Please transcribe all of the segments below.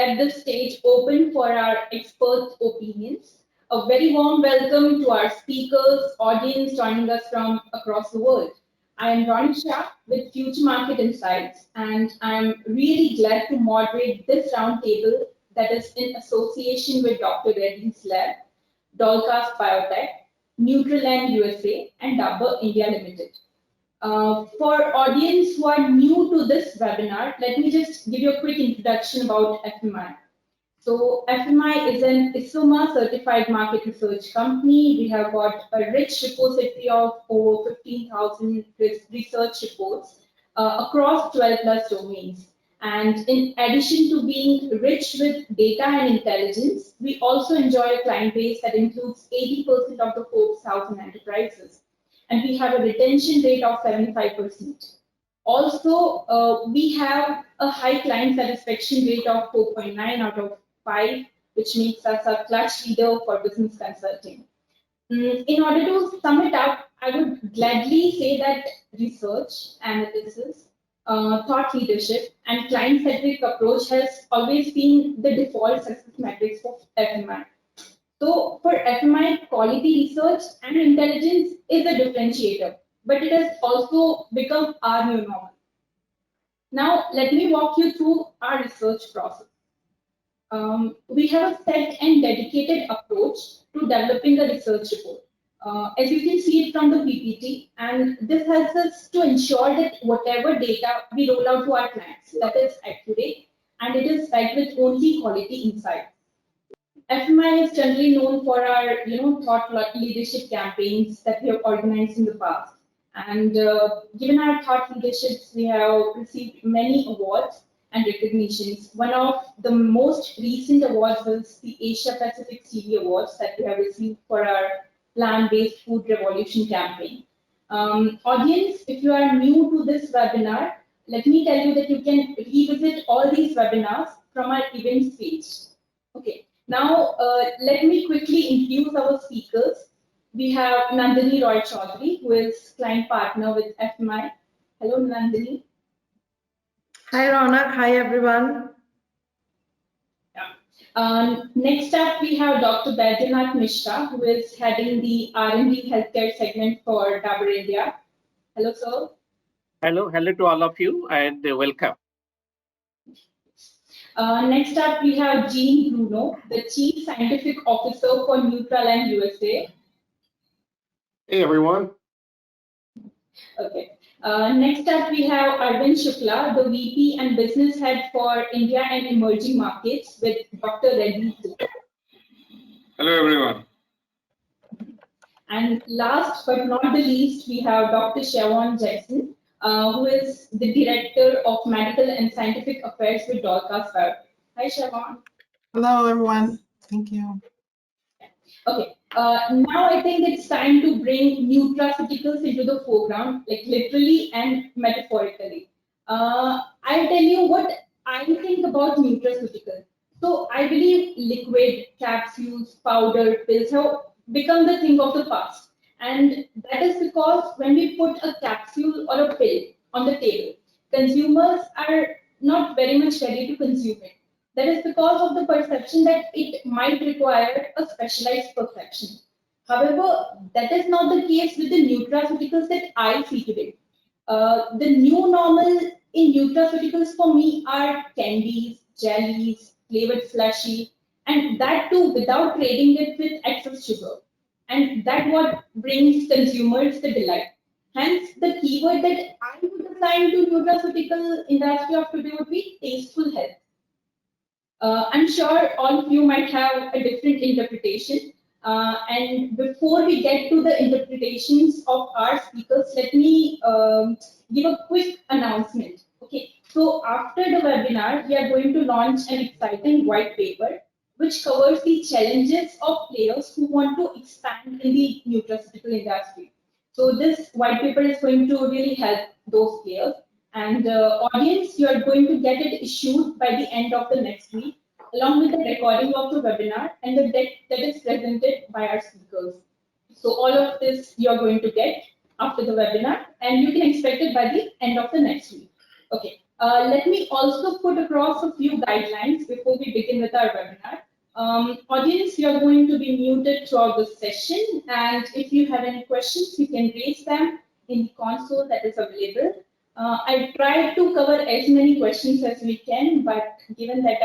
kept this stage open for our experts' opinions. A very warm welcome to our speakers, audience joining us from across the world. I am Ranisha with Future Market Insights, and I'm really glad to moderate this roundtable that is in association with Dr. Reddy's lab, DolCas Biotech, Nutraland USA, and Dabur India Limited. For audience who are new to this webinar, let me just give you a quick introduction about FMI. So FMI is an ISOMA certified market research company. We have got a rich repository of over 15,000 research reports across 12 plus domains. And in addition to being rich with data and intelligence, we also enjoy a client base that includes 80% of the Forbes 1000 enterprises. And we have a retention rate of 75%. Also, we have a high client satisfaction rate of 4.9 out of 5, which makes us a clutch leader for business consulting. In order to sum it up, I would gladly say that research, analysis, thought leadership, and client-centric approach has always been the default success metrics for FMI. So for FMI, quality research and intelligence is a differentiator, but it has also become our new normal. Now, let me walk you through our research process. We have a set and dedicated approach to developing a research report. As you can see it from the PPT, and this helps us to ensure that whatever data we roll out to our clients, that is accurate, and it is backed with only quality insights. FMI is generally known for our, thought leadership campaigns that we have organized in the past. And given our thought leaderships, we have received many awards and recognitions. One of the most recent awards was the Asia Pacific TV Awards that we have received for our plant-based food revolution campaign. Audience, if you are new to this webinar, let me tell you that you can revisit all these webinars from our events page. Okay. Now, let me quickly introduce our speakers. We have Nandini Roy Chaudhary, who is client partner with FMI. Hello, Nandini. Hi, Ronak. Hi, everyone. Yeah. Next up, we have Dr. Baidyanath Mishra, who is heading the R&D healthcare segment for Dabur India. Hello, sir. Hello to all of you, and welcome. Next up, we have Jean Bruno, the Chief Scientific Officer for Nutraland USA. Hey, everyone. Okay. Next up, we have Arvind Shukla, the VP and Business Head for India and Emerging Markets with Dr. Reddy. Hello, everyone. And last but not the least, we have Dr. Shavon Jackson, who is the Director of Medical and Scientific Affairs with DolCas Biotech. Hi, Shavon. Hello, everyone. Thank you. Okay. Now I think it's time to bring nutraceuticals into the foreground, like literally and metaphorically. I'll tell you what I think about nutraceuticals. So I believe liquid, capsules, powder, pills have become the thing of the past. And that is because when we put a capsule or a pill on the table, consumers are not very much ready to consume it. That is because of the perception that it might require a specialized perfection. However, that is not the case with the nutraceuticals that I see today. The new normal in nutraceuticals for me are candies, jellies, flavored slushy, and that too without trading it with excess sugar. And that what brings consumers the delight. Hence, the keyword that I would assign to nutraceutical industry of today would be tasteful health. I'm sure all of you might have a different interpretation. And before we get to the interpretations of our speakers, let me give a quick announcement. Okay, so after the webinar, we are going to launch an exciting white paper which covers the challenges of players who want to expand in the nutraceutical industry. So this white paper is going to really help those players. And audience, you are going to get it issued by the end of the next week, along with the recording of the webinar and the deck that is presented by our speakers. So all of this you are going to get after the webinar, and you can expect it by the end of the next week. Okay. Let me also put across a few guidelines before we begin with our webinar. Audience, you are going to be muted throughout the session, and if you have any questions, you can raise them in the console that is available. I tried to cover as many questions as we can, but given that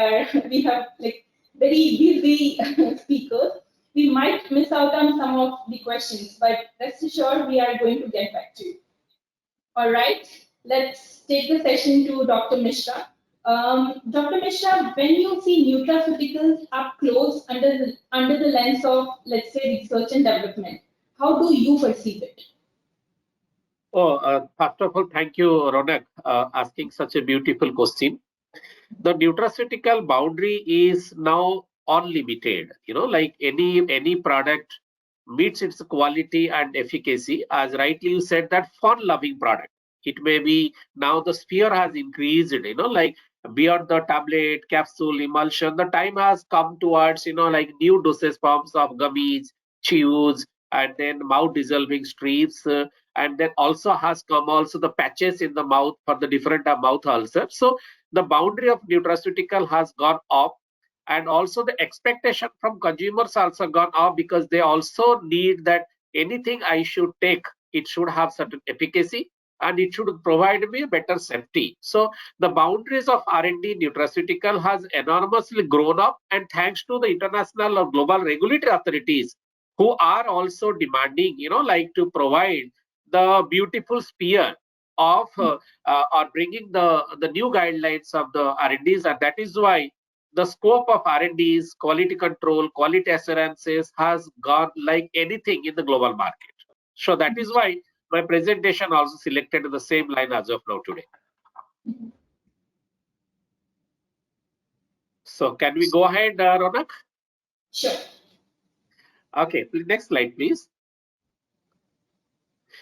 we have like very busy speakers, we might miss out on some of the questions. But rest assured, we are going to get back to you. All right, let's take the session to Dr. Mishra. Dr. Mishra, when you see nutraceuticals up close under the lens of, let's say, research and development, how do you perceive it? Oh, first of all, thank you, Ronak, asking such a beautiful question. The nutraceutical boundary is now unlimited. Like any product meets its quality and efficacy. As rightly you said, that fun-loving product. It may be now the sphere has increased. Like beyond the tablet, capsule, emulsion, the time has come towards like new dosage forms of gummies, chews, and then mouth dissolving strips. And then also has come also the patches in the mouth for the different mouth ulcers. So the boundary of nutraceutical has gone up, and also the expectation from consumers also gone up, because they also need that anything I should take, it should have certain efficacy and it should provide me better safety. So the boundaries of R&D nutraceutical has enormously grown up, and thanks to the international or global regulatory authorities who are also demanding, like to provide the beautiful sphere of or bringing the new guidelines of the R&Ds, and that is why the scope of R&Ds, quality control, quality assurances has gone like anything in the global market. So that is why my presentation also selected the same line as of now today. So can we go ahead, Ronak? Sure. Okay, next slide, please.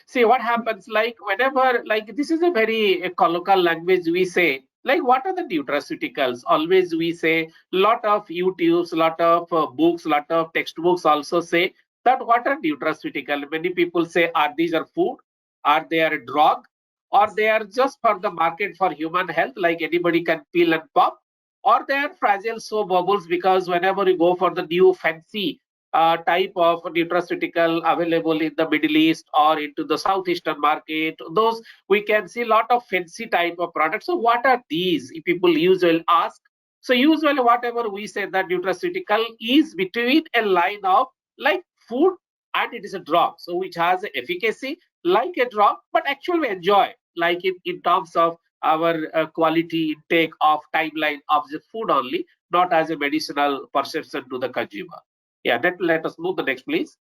See what happens, like whenever, like this is a very colloquial language, we say, like what are the nutraceuticals? Always we say, lot of YouTubes, lot of books, lot of textbooks also say that what are nutraceutical? Many people say, are these are food? Are they a drug? Or they are just for the market for human health, like anybody can peel and pop? Or they are fragile soap bubbles, because whenever you go for the new fancy type of nutraceutical available in the Middle East or into the Southeastern market, those we can see a lot of fancy type of products. So what are these? If people usually ask. So usually whatever we say that nutraceutical is between a line of like food and it is a drug. So which has efficacy like a drug, but actually we enjoy like in terms of our quality intake of timeline of the food only, not as a medicinal perception to the consumer. Yeah, let us move the next, please.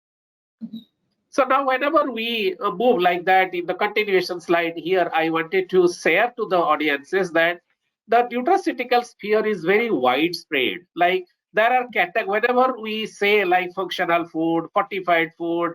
So now whenever we move like that in the continuation slide here, I wanted to share to the audiences that the nutraceutical sphere is very widespread. Like there are whenever we say like functional food, fortified food,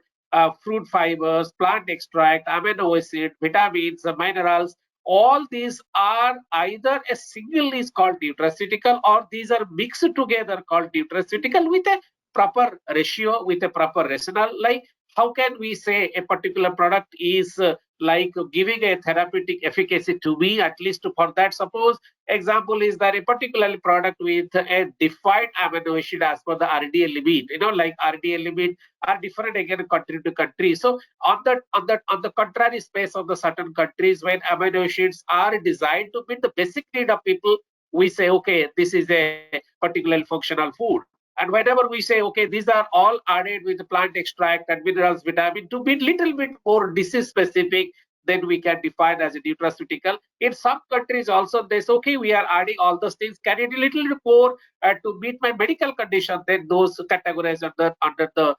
fruit fibers, plant extract, amino acid, vitamins, minerals, all these are either a single is called nutraceutical, or these are mixed together called nutraceutical with a proper ratio, with a proper rationale. Like how can we say a particular product is like giving a therapeutic efficacy to me? At least for that, suppose example is that a particular product with a defined amino acid as per the RDA limit, like RDA limit are different again country to country. So on the contrary space of the certain countries, when amino acids are designed to meet the basic need of people, we say okay, this is a particularly functional food. And whenever we say, okay, these are all added with the plant extract and minerals, vitamin to be little bit more disease specific, then we can define as a nutraceutical. In some countries also, they say, okay, we are adding all those things. Can it be little bit more to meet my medical condition? Then those categories under the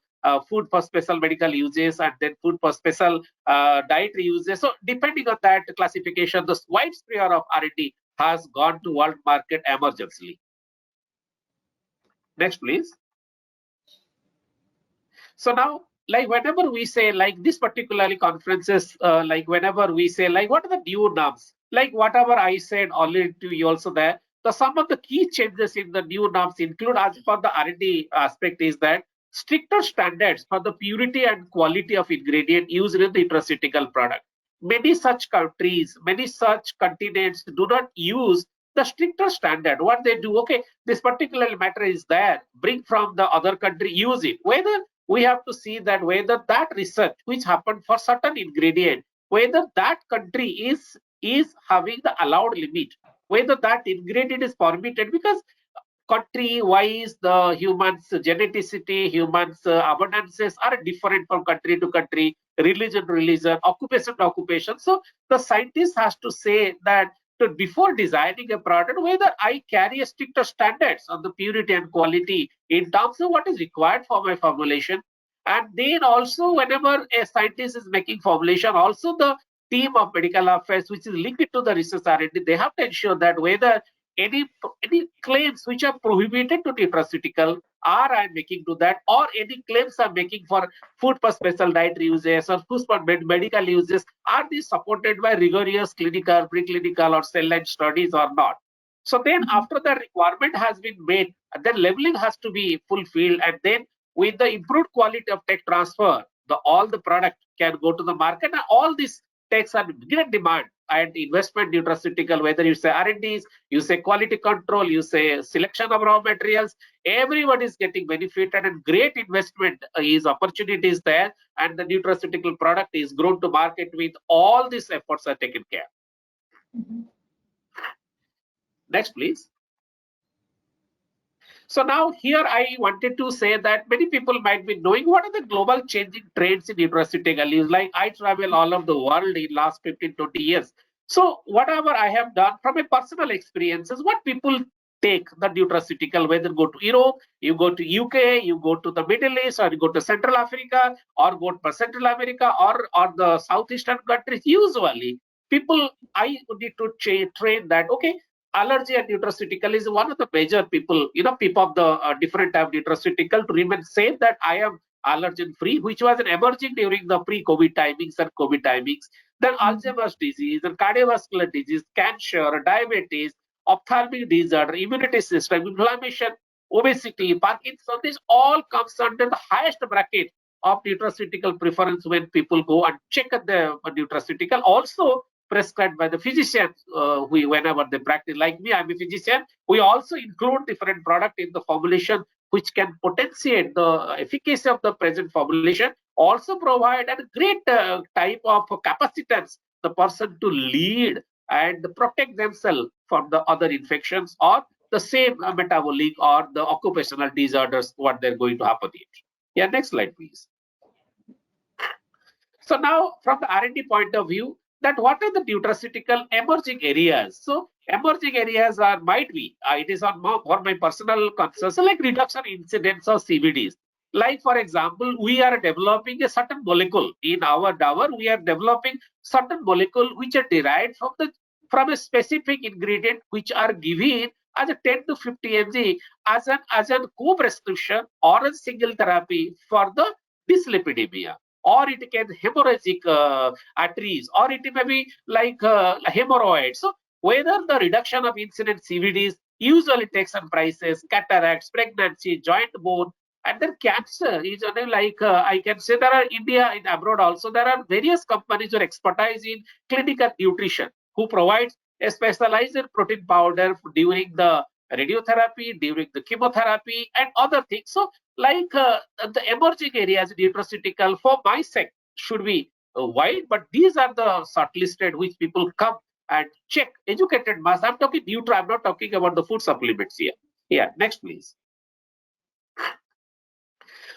food for special medical uses, and then food for special dietary uses. So depending on that classification, the wide sphere of R&D has gone to world market emergently. Next, please. So now, like whenever we say like this particularly conferences, like whenever we say like what are the new norms, like whatever I said already to you also there, the some of the key changes in the new norms include, as for the R&D aspect, is that stricter standards for the purity and quality of ingredient used in the nutraceutical product. many such countries, many such continents do not use the stricter standard. What they do, okay, this particular matter is there, bring from the other country, use it. Whether we have to see that whether that research which happened for certain ingredient, whether that country is having the allowed limit, whether that ingredient is permitted, because country wise the humans geneticity, humans abundances are different from country to country, religion to religion, occupation to occupation. So the scientist has to say that before designing a product, whether I carry a stricter standards on the purity and quality in terms of what is required for my formulation. And then also whenever a scientist is making formulation, also the team of medical affairs which is linked to the research R&D, they have to ensure that whether any claims which are prohibited to nutraceutical are I making to that, or any claims are making for food for special dietary uses or food for medical uses, are these supported by rigorous clinical, preclinical or cell line studies or not? So then after the requirement has been made, then labeling has to be fulfilled, and then with the improved quality of tech transfer, all the product can go to the market, and all these techs are in great demand and investment nutraceutical, whether you say R&Ds, you say quality control, you say selection of raw materials, everyone is getting benefited, and great investment is opportunities there, and the nutraceutical product is grown to market with all these efforts are taken care. Next, please. So now here I wanted to say that many people might be knowing what are the global changing trends in nutraceutical use. Like I travel all over the world in last 15-20 years. So whatever I have done from a personal experiences, what people take the nutraceutical, whether go to Europe, you go to UK, you go to the Middle East, or you go to Central Africa, or go to Central America, or the Southeastern countries. Usually people, I need to train that, okay, allergy and nutraceutical is one of the major people, people of the different type of nutraceutical to remain safe that I am allergen free, which was an emerging during the pre-COVID timings and COVID timings. Then Alzheimer's disease and cardiovascular disease, cancer, diabetes, ophthalmic disorder, immunity system, inflammation, obesity, Parkinson, this all comes under the highest bracket of nutraceutical preference when people go and check the nutraceutical. Also prescribed by the physician whenever they practice. Like me, I'm a physician. We also include different product in the formulation which can potentiate the efficacy of the present formulation, also provide a great type of capacitance the person to lead and protect themselves from the other infections or the same metabolic or the occupational disorders what they're going to happen here. Yeah, next slide, please. So now from the R&D point of view, that what are the nutraceutical emerging areas? So emerging areas are might be, it is on for my personal concerns, like reduction incidence of CVDs. Like for example, we are developing a certain molecule in our Dabur. We are developing certain molecule which are derived from a specific ingredient which are given as a 10 to 50 mg as an co-prescription or a single therapy for the dyslipidemia, or it can hemorrhagic arteries, or it may be like hemorrhoids. So whether the reduction of incident CVDs usually takes some prices, cataracts, pregnancy, joint bone, and then cancer is like I can say there are India and abroad also there are various companies who are expertise in clinical nutrition who provides a specialized protein powder during the radiotherapy, during the chemotherapy and other things. So like the emerging areas nutraceutical for my sect should be wide, but these are the shortlisted which people come and check. Educated mass, I'm talking I'm not talking about the food supplements here. Yeah, next please.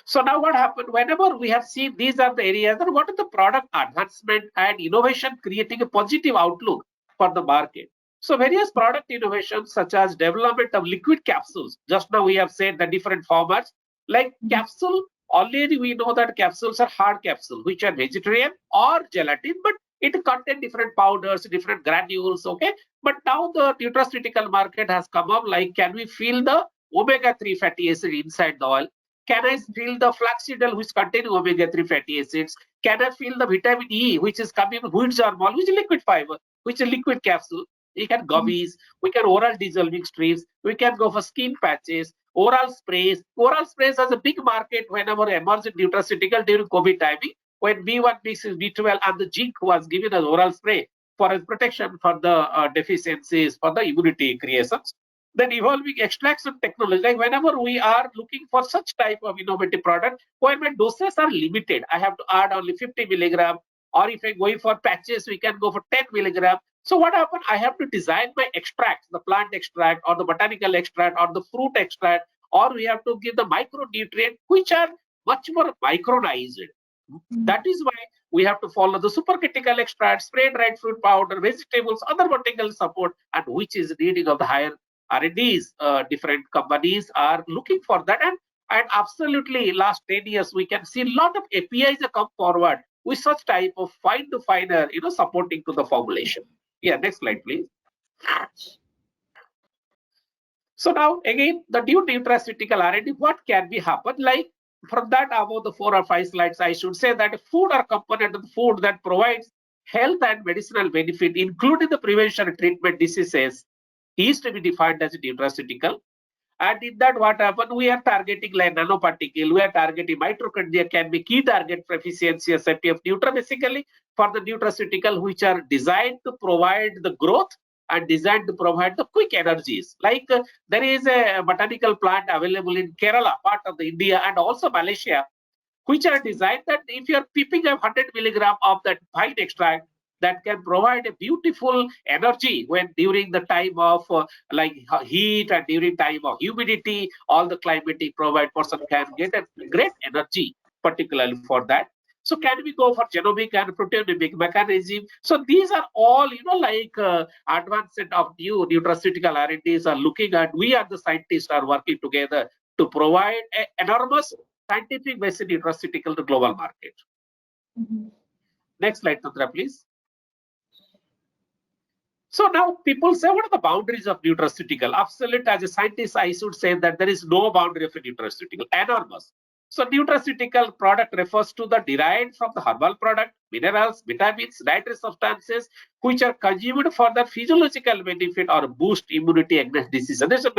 So now what happened, whenever we have seen these are the areas, then what are the product advancement and innovation creating a positive outlook for the market? So various product innovations such as development of liquid capsules. Just now we have said the different formats like capsule. Already we know that capsules are hard capsules which are vegetarian or gelatin, but it contains different powders, different granules, okay? But now the nutraceutical market has come up like, can we feel the omega-3 fatty acid inside the oil? Can I feel the flaxseed oil which contains omega-3 fatty acids? Can I feel the vitamin E which is coming in wheat germ oil, which is liquid fiber, which is liquid capsule? We can gummies, we can oral dissolving strips, we can go for skin patches, oral sprays. Oral sprays has a big market whenever emerged nutraceutical during COVID timing. when B1 mixes B12 and the zinc was given as oral spray for its protection for the deficiencies for the immunity creations. Then evolving extraction technology, like whenever we are looking for such type of innovative product, where my doses are limited, I have to add only 50 milligram, or if I'm going for patches, we can go for 10 milligram. So what happens? I have to design my extract, the plant extract or the botanical extract or the fruit extract, or we have to give the micronutrient which are much more micronized. That is why we have to follow the supercritical extract, spray dried fruit powder, vegetables, other botanical support, and which is needing of the higher R&Ds. Different companies are looking for that, and absolutely last 10 years we can see a lot of APIs come forward with such type of fine to finer, supporting to the formulation. Yeah, next slide, please. So now again, the new nutraceutical R&D, what can be happen? Like from that about the 4 or 5 slides, I should say that food or component of the food that provides health and medicinal benefit, including the prevention and treatment diseases, is to be defined as a nutraceutical. And in that, what happened? We are targeting like nanoparticle, we are targeting mitochondria, can be key target for efficiency and safety of nutra, basically for the nutraceutical, which are designed to provide the growth and designed to provide the quick energies. Like there is a botanical plant available in Kerala, part of the India, and also Malaysia, which are designed that if you are peeping a 100 milligram of that fine extract, that can provide a beautiful energy when during the time of heat and during time of humidity, all the climatic provide person can get a great energy, particularly for that. So can we go for genomic and proteomic mechanism? So these are all, advancement of new nutraceutical R&Ds are looking at. We are the scientists are working together to provide enormous scientific based nutraceutical to global market. Next slide, Tantra, please. So now people say, what are the boundaries of nutraceutical? Absolute, as a scientist, I should say that there is no boundary of a nutraceutical, enormous. So nutraceutical product refers to the derived from the herbal product, minerals, vitamins, dietary substances, which are consumed for the physiological benefit or boost immunity against disease. And there's a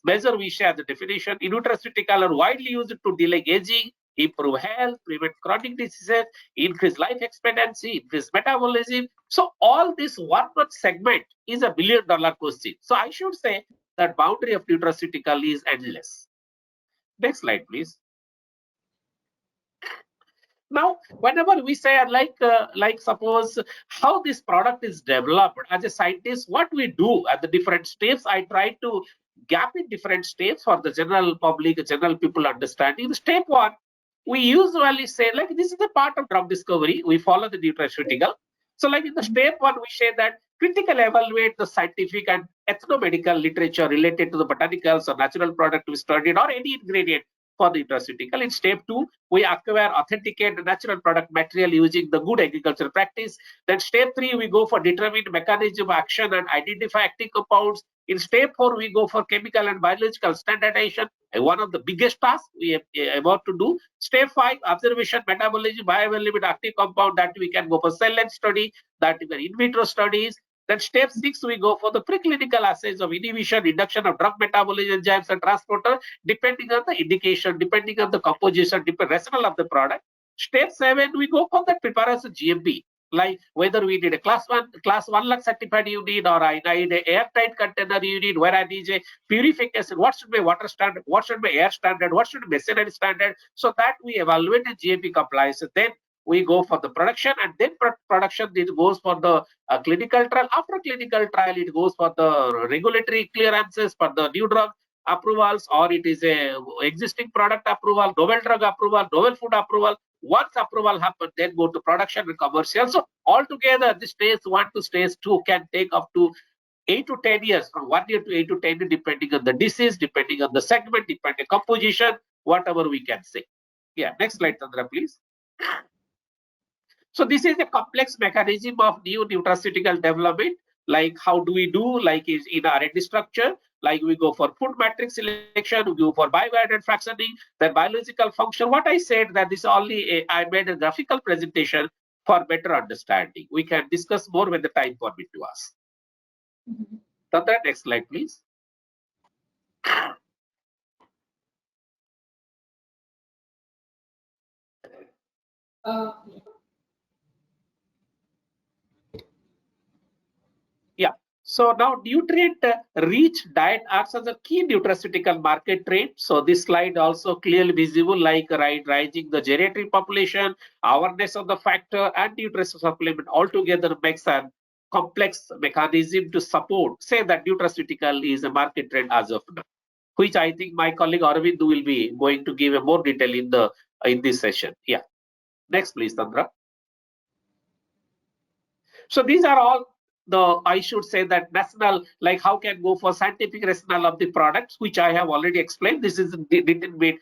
measure we share the definition. Nutraceutical are widely used to delay aging, improve health, prevent chronic diseases, increase life expectancy, increase metabolism. So all this one segment is $1 billion question. So I should say that boundary of nutraceutical is endless. Next slide, please. Now, whenever we say like suppose how this product is developed, as a scientist, what we do at the different steps, I try to gap in different steps for the general public, general people understanding. Step 1, we usually say like this is a part of drug discovery. We follow the nutraceutical. So like in the step 1, we say that critically evaluate the scientific and ethnomedical literature related to the botanicals or natural product we studied or any ingredient for the nutraceutical. In step 2, we acquire, authenticate the natural product material using the good agricultural practice. Then step 3, we go for determine mechanism of action and identify active compounds. In step 4, we go for chemical and biological standardization, one of the biggest tasks we are about to do. Step 5, observation, metabolism, bioavailability, active compound, that we can go for cell line study, that we can in vitro studies. Then step 6, we go for the preclinical assays of inhibition, reduction of drug metabolism, enzymes and transporter, depending on the indication, depending on the composition, rationale of the product. Step 7, we go for the preparation GMP, like whether we need a class 1 lakh certified unit, or I need an airtight container unit, where I need a purification, what should be water standard, what should be air standard, what should be machinery standard, so that we evaluate the GMP compliance. Then we go for the production, and then production it goes for the clinical trial. After clinical trial, it goes for the regulatory clearances for the new drug approvals, or it is a existing product approval, novel drug approval, novel food approval. Once approval happens, then go to production and commercial. So altogether, the stage 1 to stage 2 can take up to 8 to 10 years, from 1 year to 8 to 10 years, depending on the disease, depending on the segment, depending on composition, whatever we can say. Yeah, next slide, Chandra, please. So this is a complex mechanism of new nutraceutical development. Like how do we do? Like is in R&D structure. Like we go for food matrix selection, we go for bioavailable fractioning, then biological function. What I said that this only I made a graphical presentation for better understanding. We can discuss more when the time permit to us. Tanda, next slide, please. So now nutrient-rich diet acts as a key nutraceutical market trend. So this slide also clearly visible, like rising the geriatric population, awareness of the factor, and nutrition supplement altogether makes a complex mechanism to support, say that nutraceutical is a market trend as of now, which I think my colleague Arvind will be going to give a more detail in this session. Yeah. Next, please, Tandra. So these are all I should say that national, like how can go for scientific rationale of the products, which I have already explained. This is little bit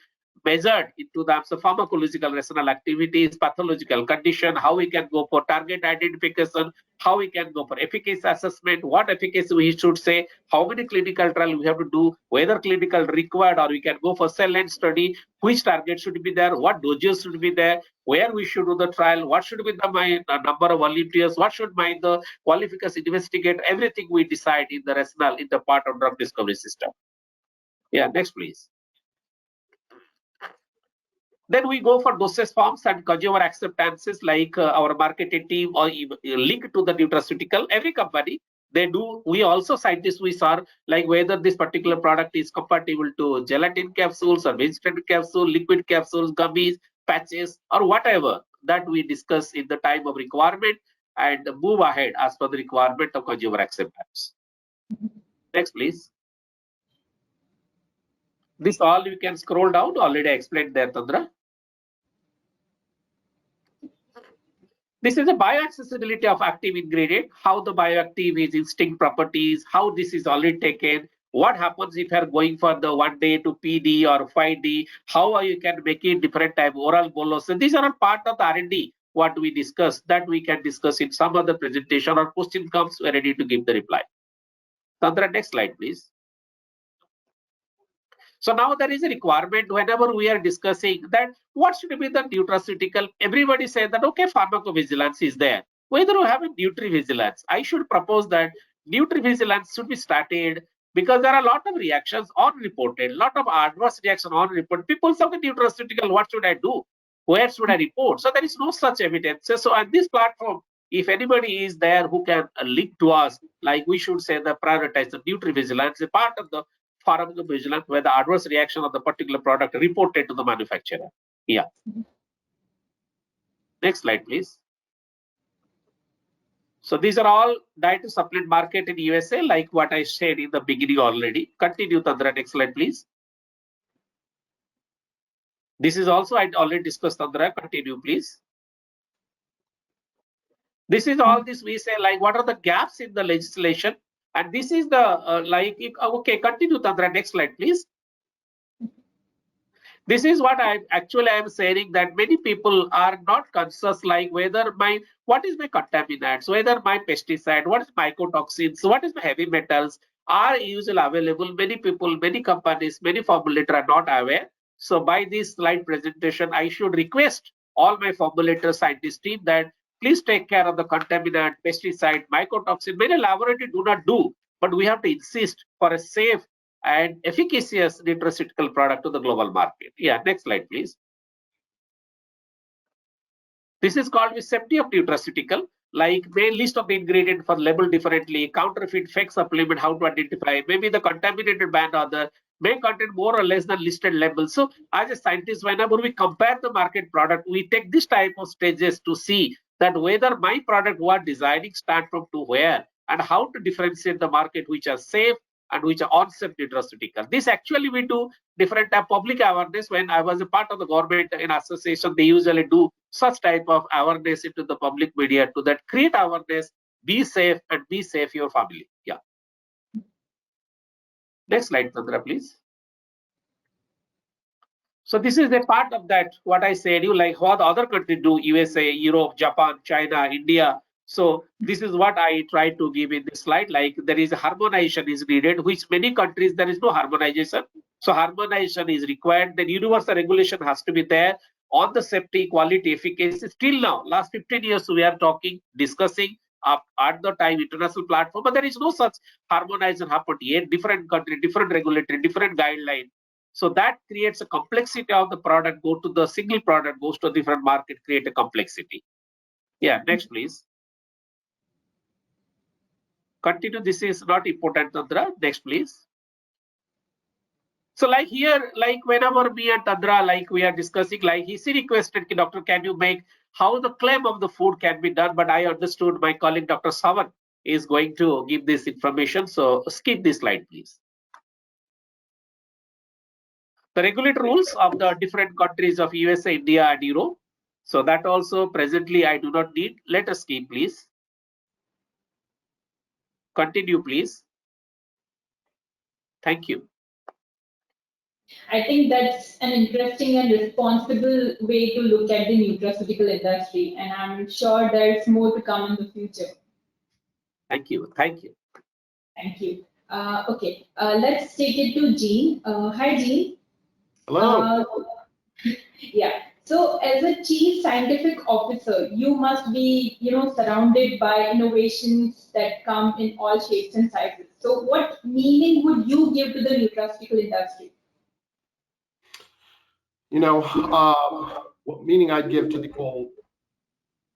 measured into the pharmacological rational activities, pathological condition, how we can go for target identification, how we can go for efficacy assessment, what efficacy we should say, how many clinical trials we have to do, whether clinical required or we can go for cell line study, which target should be there, what doses should be there, where we should do the trial, what should be the number of volunteers, what should be the qualification investigate, everything we decide in the rationale in the part of drug discovery system. Yeah, next please. Then we go for dosage forms and consumer acceptances, like our marketing team or linked to the nutraceutical. Every company, they do. We also scientists, we saw like whether this particular product is compatible to gelatin capsules or vegetable capsule, liquid capsules, gummies, patches, or whatever that we discuss in the time of requirement and move ahead as per the requirement of consumer acceptance. Next, please. This all you can scroll down, already explained there, Tandra. This is a bioaccessibility of active ingredient, how the bioactive is distinct properties, how this is already taken, what happens if you are going for the 1 day to PD or 5D, how you can make it different type oral bolus. So these are all part of the R&D, what we discuss, that we can discuss in some other presentation or question comes, we are ready to give the reply. Sandra, next slide, please. So now there is a requirement whenever we are discussing that what should be the nutraceutical. Everybody said that okay, pharmacovigilance is there. Whether you have a nutrivigilance, I should propose that nutrivigilance should be started because there are a lot of reactions unreported, a lot of adverse reaction unreported. People say, okay, nutraceutical, what should I do? Where should I report? So there is no such evidence. So on this platform, if anybody is there who can link to us, like we should say the prioritize the nutrivigilance, a part of the pharmacovigilance where the adverse reaction of the particular product reported to the manufacturer. Yeah. Next slide, please. So these are all dietary supplement market in USA, like what I said in the beginning already. Continue, Tandra. Next slide, please. This is also I already discussed, Tandra. Continue, please. This is all this we say, like what are the gaps in the legislation, and this is the okay. Continue, Tandra. Next slide, please. This is what I am saying, that many people are not conscious, like whether what is my contaminants, whether my pesticide, what is mycotoxins, what is my heavy metals are usually available. Many people, many companies, many formulators are not aware. So by this slide presentation, I should request all my formulator scientist team that please take care of the contaminant, pesticide, mycotoxin. Many laboratories do not do, but we have to insist for a safe and efficacious nutraceutical product to the global market. Yeah, next slide, please. This is called the safety of nutraceutical, like main list of the ingredient for label differently, counterfeit, fake supplement, how to identify, maybe the contaminated brand or the may contain more or less than listed labels. So as a scientist, whenever we compare the market product, we take this type of stages to see that whether my product was designing start from to where and how to differentiate the market which are safe and which are unsafe nutraceutical. This actually we do different type of public awareness. When I was a part of the government in association, they usually do such type of awareness into the public media to that create awareness, be safe and be safe your family. Yeah. Next slide, Chandra, please. So this is a part of that, what I said, you like what other countries do, USA, Europe, Japan, China, India. So this is what I try to give in this slide, like there is a harmonization is needed, which many countries there is no harmonization. So harmonization is required. Then universal regulation has to be there on the safety, quality, efficacy. Still now, last 15 years we are talking, discussing at the time international platform, but there is no such harmonization happened yet. Different country, different regulatory, different guideline. So that creates a complexity of the product, go to the single product, goes to a different market, create a complexity. Yeah, next please. Continue. This is not important, Tandra. Next, please. So like here, like whenever me and Tandra, like we are discussing, like he requested, doctor, can you make how the claim of the food can be done? But I understood my colleague, Dr. Shavon, is going to give this information. So skip this slide, please. The regulatory rules of the different countries of USA, India, and Europe. So that also presently I do not need. Let us skip, please. Continue, please. Thank you. I think that's an interesting and responsible way to look at the nutraceutical industry, and I'm sure there's more to come in the future. Thank you. Thank you. Thank you. Okay, let's take it to Jean. Hi, Jean. Hello. Yeah. So, as a chief scientific officer, you must be, surrounded by innovations that come in all shapes and sizes. So, what meaning would you give to the nutraceutical industry? What meaning I'd give to the whole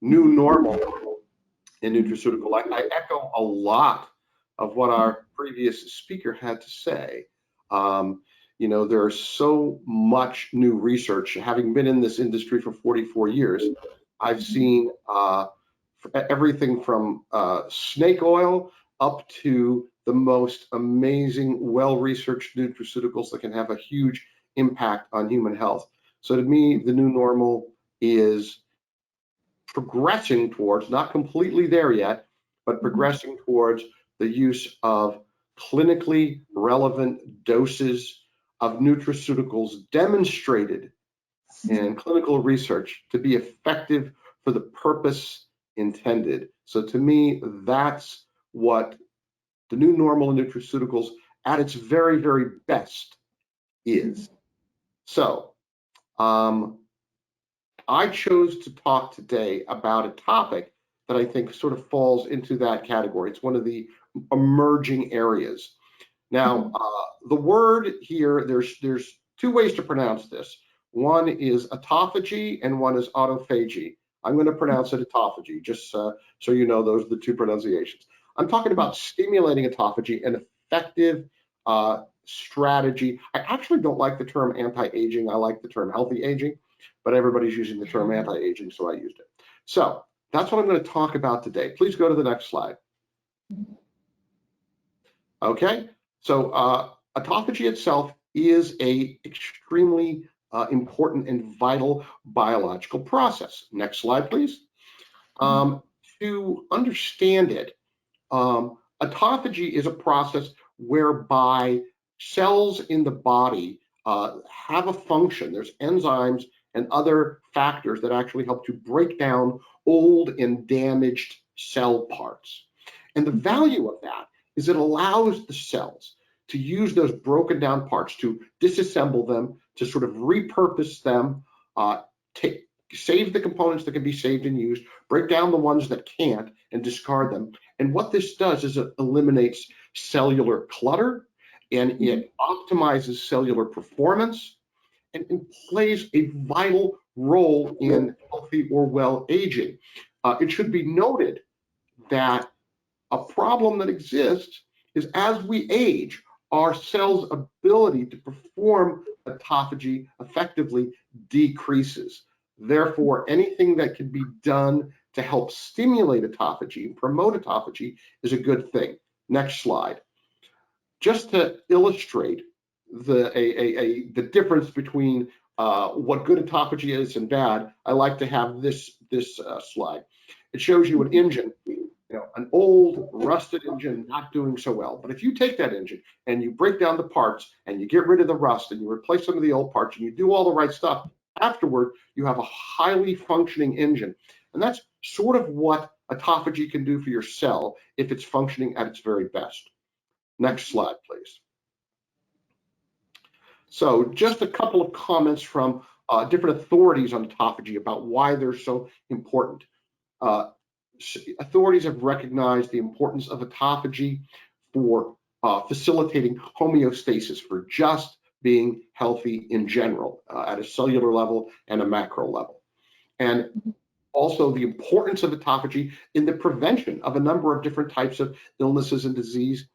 new normal in nutraceutical. I echo a lot of what our previous speaker had to say. There's so much new research. Having been in this industry for 44 years, I've seen everything from snake oil up to the most amazing, well-researched nutraceuticals that can have a huge impact on human health. So to me, the new normal is progressing towards, not completely there yet, but progressing towards the use of clinically relevant doses of nutraceuticals demonstrated in clinical research to be effective for the purpose intended. So to me, that's what the new normal in nutraceuticals at its very, very best is. So I chose to talk today about a topic that I think sort of falls into that category. It's one of the emerging areas. Now, the word here, there's two ways to pronounce this. One is autophagy and one is autophagy. I'm going to pronounce it autophagy, just so you know those are the two pronunciations. I'm talking about stimulating autophagy, an effective strategy. I actually don't like the term anti-aging. I like the term healthy aging, but everybody's using the term anti-aging, so I used it. So that's what I'm going to talk about today. Please go to the next slide. Okay, so autophagy itself is a extremely important and vital biological process. Next slide, please. To understand it, autophagy is a process whereby cells in the body have a function. There's enzymes and other factors that actually help to break down old and damaged cell parts. And the value of that is it allows the cells to use those broken down parts, to disassemble them, to sort of repurpose them, save the components that can be saved and used, break down the ones that can't, and discard them. And what this does is it eliminates cellular clutter, and it optimizes cellular performance, and plays a vital role in healthy or well aging. It should be noted that a problem that exists is as we age, our cells' ability to perform autophagy effectively decreases. Therefore, anything that can be done to help stimulate autophagy, promote autophagy, is a good thing. Next slide. Just to illustrate the difference between what good autophagy is and bad, I like to have this slide. It shows you an engine, an old rusted engine not doing so well. But if you take that engine and you break down the parts and you get rid of the rust and you replace some of the old parts and you do all the right stuff, afterward, you have a highly functioning engine. And that's sort of what autophagy can do for your cell if it's functioning at its very best. Next slide, please. So just a couple of comments from different authorities on autophagy about why they're so important. Authorities have recognized the importance of autophagy for facilitating homeostasis, for just being healthy in general at a cellular level and a macro level. And Also, the importance of autophagy in the prevention of a number of different types of illnesses and disease,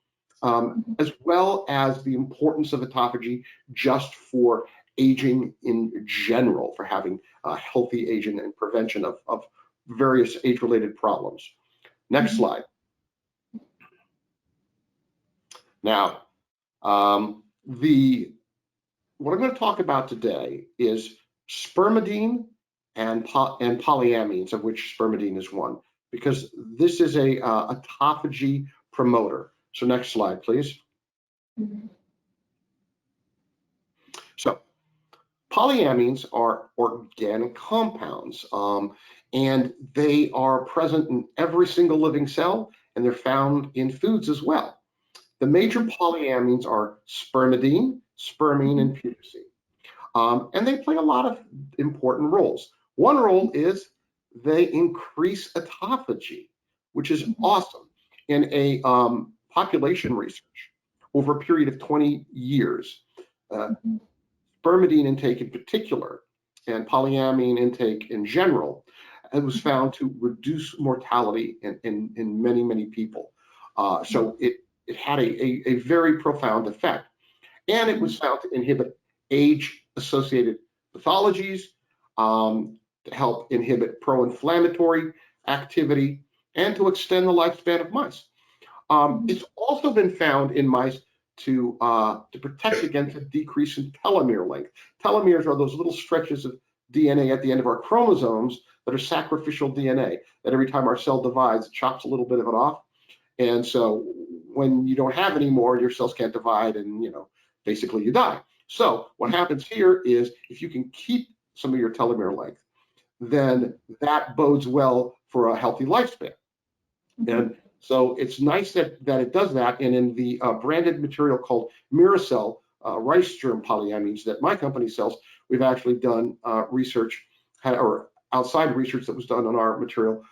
as well as the importance of autophagy just for aging in general, for having healthy aging and prevention of various age-related problems. Next slide. Now, what I'm going to talk about today is spermidine and polyamines, of which spermidine is one, because this is a autophagy promoter. So next slide, please. So polyamines are organic compounds, and they are present in every single living cell, and they're found in foods as well. The major polyamines are spermidine, spermine, and putrescine. And they play a lot of important roles. One role is they increase autophagy, which is awesome. In a population research over a period of 20 years, spermidine intake in particular, and polyamine intake in general, it was found to reduce mortality in many, many people. So it had a very profound effect. And it was found to inhibit age-associated pathologies, to help inhibit pro-inflammatory activity, and to extend the lifespan of mice. It's also been found in mice to protect against a decrease in telomere length. Telomeres are those little stretches of DNA at the end of our chromosomes that are sacrificial DNA, that every time our cell divides, it chops a little bit of it off. And so when you don't have any more, your cells can't divide, and basically you die. So what happens here is, if you can keep some of your telomere length, then that bodes well for a healthy lifespan. And so it's nice that it does that. And in the branded material called Miracell rice germ polyamines that my company sells, we've actually done research, or outside research that was done on our material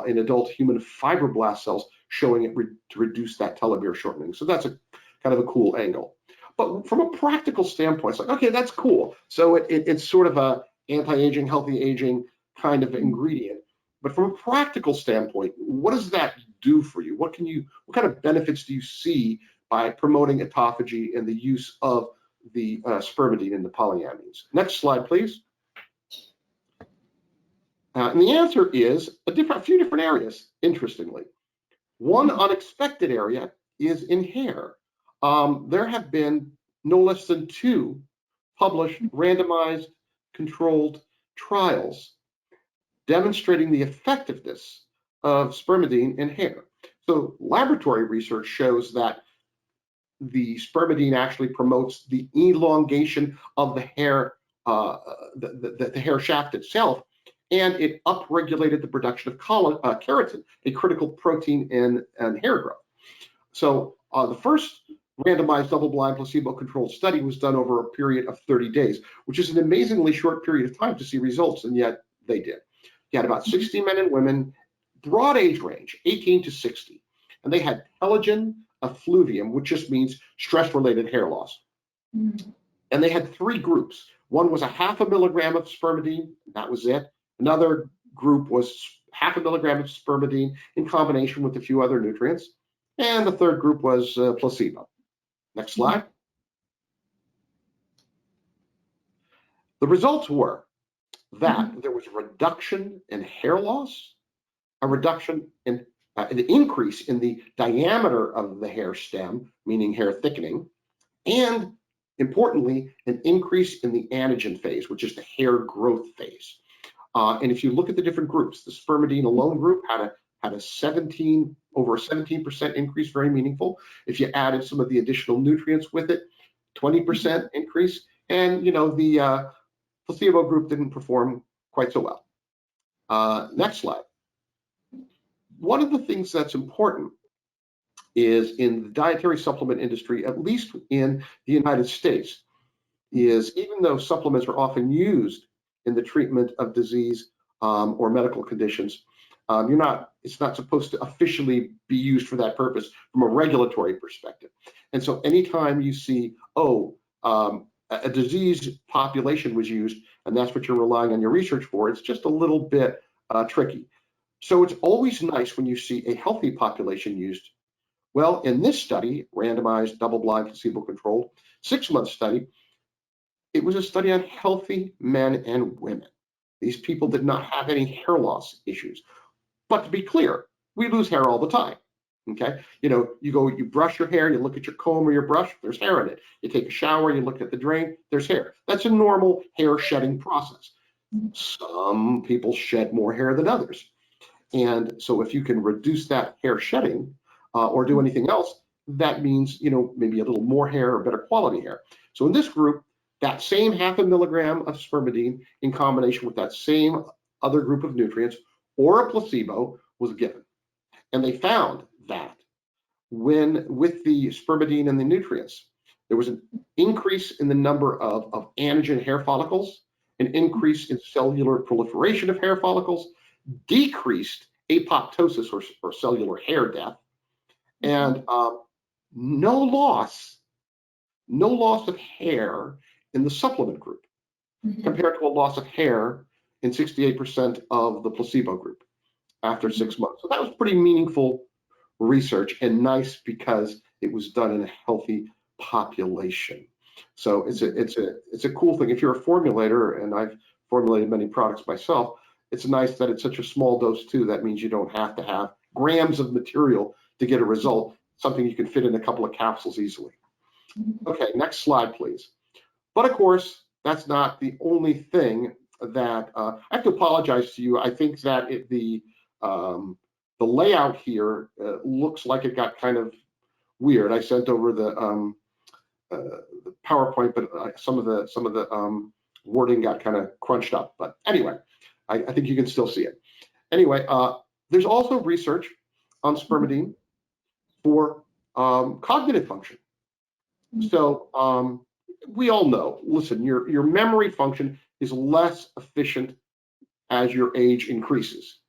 in adult human fibroblast cells, showing it to reduce that telomere shortening. So that's a kind of a cool angle. But from a practical standpoint, it's like, okay, that's cool. So it's sort of a anti-aging, healthy aging kind of ingredient. But from a practical standpoint, what does that do for you? What kind of benefits do you see by promoting autophagy and the use of the spermidine and the polyamines? Next slide, please. And the answer is a few different areas, interestingly. One unexpected area is in hair. There have been no less than 2 published randomized controlled trials demonstrating the effectiveness of spermidine in hair. So laboratory research shows that the spermidine actually promotes the elongation of the hair, the hair shaft itself, and it upregulated the production of keratin, a critical protein in hair growth. So the first randomized double-blind placebo-controlled study was done over a period of 30 days, which is an amazingly short period of time to see results, and yet they did. You had about 60 men and women, broad age range, 18 to 60, and they had telogen effluvium, which just means stress-related hair loss. And they had 3 groups. One was 0.5 milligram of spermidine, that was it. Another group was 0.5 milligram of spermidine in combination with a few other nutrients. And the third group was placebo. Next slide. The results were that there was a reduction in hair loss, a reduction in an increase in the diameter of the hair stem, meaning hair thickening, and importantly, an increase in the anagen phase, which is the hair growth phase. And if you look at the different groups, the spermidine alone group had a 17% increase, very meaningful. If you added some of the additional nutrients with it, 20% increase. And the placebo group didn't perform quite so well. Next slide. One of the things that's important is in the dietary supplement industry, at least in the United States, is even though supplements are often used in the treatment of disease or medical conditions, it's not supposed to officially be used for that purpose from a regulatory perspective. And so anytime you see, a disease population was used, and that's what you're relying on your research for, it's just a little bit tricky. So it's always nice when you see a healthy population used. Well, in this study, randomized, double-blind, placebo-controlled, 6-month study, it was a study on healthy men and women. These people did not have any hair loss issues. But to be clear, we lose hair all the time. Okay, you brush your hair, you look at your comb or your brush, there's hair in it. You take a shower, you look at the drain, there's hair. That's a normal hair shedding process. Some people shed more hair than others. And so if you can reduce that hair shedding or do anything else, that means, maybe a little more hair or better quality hair. So in this group, that same 0.5 milligram of spermidine in combination with that same other group of nutrients or a placebo was given. And they found that with the spermidine and the nutrients, there was an increase in the number of anagen hair follicles, an increase in cellular proliferation of hair follicles, decreased apoptosis or cellular hair death, and no loss of hair in the supplement group compared to a loss of hair in 68% of the placebo group after 6 months. So that was pretty meaningful research and nice because it was done in a healthy population. So it's a cool thing. If you're a formulator, and I've formulated many products myself, it's nice that it's such a small dose too. That means you don't have to have grams of material to get a result, something you can fit in a couple of capsules easily. Okay, next slide, please. But of course, that's not the only thing that I have to apologize to you. I think that the layout here looks like it got kind of weird. I sent over the PowerPoint, but some of the wording got kind of crunched up. But anyway, I think you can still see it. Anyway, there's also research on spermidine for cognitive function. So we all know, listen, your memory function is less efficient as your age increases.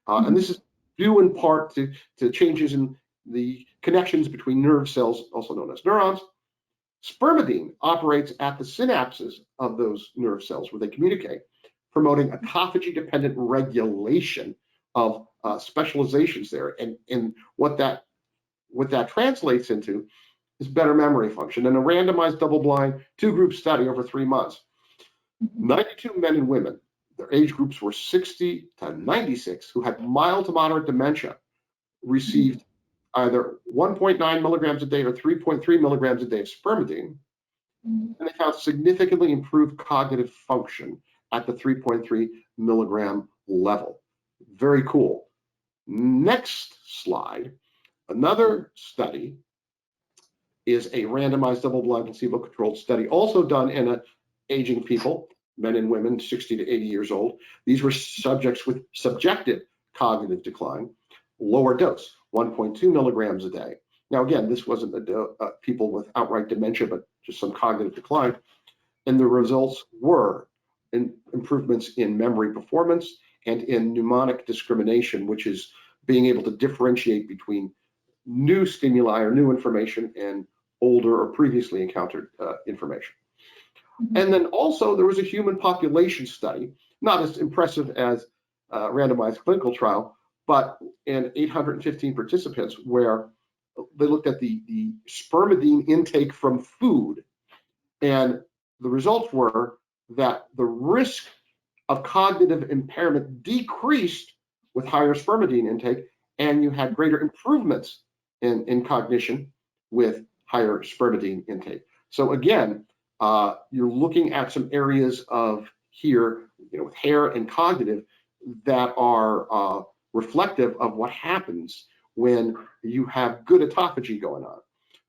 And this is due in part to changes in the connections between nerve cells, also known as neurons. Spermidine operates at the synapses of those nerve cells where they communicate, promoting autophagy-dependent regulation of specializations there. And what that translates into is better memory function. In a randomized double-blind 2-group study over 3 months, 92 men and women, their age groups were 60 to 96, who had mild to moderate dementia, received either 1.9 milligrams a day or 3.3 milligrams a day of spermidine, and they found significantly improved cognitive function at the 3.3 milligram level. Very cool. Next slide. Another study is a randomized double-blind placebo-controlled study, also done in aging people, men and women 60 to 80 years old. These were subjects with subjective cognitive decline, lower dose, 1.2 milligrams a day. Now, again, this wasn't people with outright dementia, but just some cognitive decline. And the results were improvements in memory performance and in mnemonic discrimination, which is being able to differentiate between new stimuli or new information and older or previously encountered information. And then also there was a human population study, not as impressive as a randomized clinical trial, but in 815 participants where they looked at the spermidine intake from food. And the results were that the risk of cognitive impairment decreased with higher spermidine intake, and you had greater improvements in cognition with higher spermidine intake. So again, you're looking at some areas of here, with hair and cognitive that are reflective of what happens when you have good autophagy going on.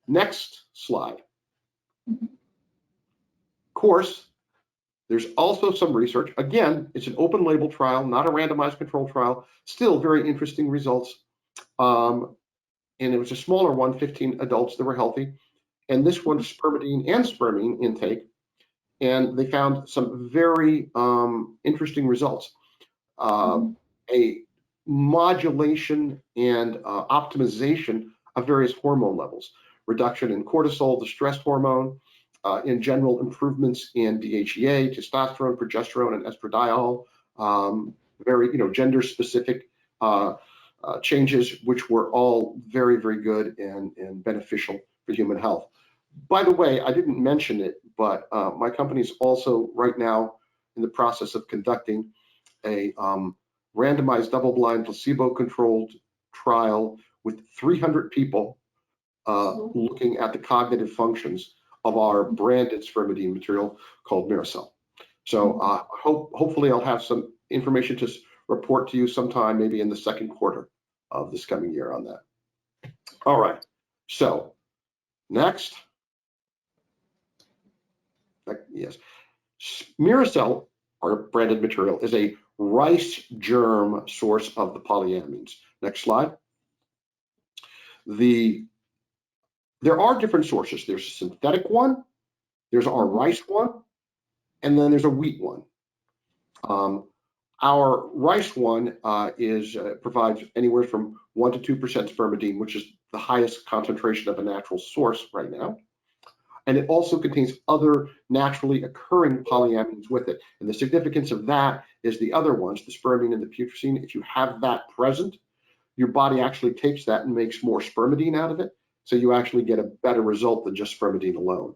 Next slide. Of course, there's also some research. Again, it's an open label trial, not a randomized control trial. Still very interesting results. And it was a smaller one, 15 adults that were healthy. And this one, spermidine and spermine intake. And they found some very interesting results. A modulation and optimization of various hormone levels, reduction in cortisol, the stress hormone, in general improvements in DHEA, testosterone, progesterone, and estradiol, very, gender specific changes, which were all very, very good and beneficial for human health. By the way, I didn't mention it, but my company is also right now in the process of conducting a randomized double-blind placebo-controlled trial with 300 people looking at the cognitive functions of our branded spermidine material called Mishra. So hopefully I'll have some information to report to you sometime, maybe in the second quarter of this coming year on that. All right, so next. Yes, Mishra, our branded material, is a rice germ source of the polyamines. Next slide. There are different sources. There's a synthetic one, there's our rice one, and then there's a wheat one. Our rice one provides anywhere from 1 to 2% spermidine, which is the highest concentration of a natural source right now. And it also contains other naturally occurring polyamines with it. And the significance of that is the other ones, the spermine and the putrescine. If you have that present, your body actually takes that and makes more spermidine out of it. So you actually get a better result than just spermidine alone.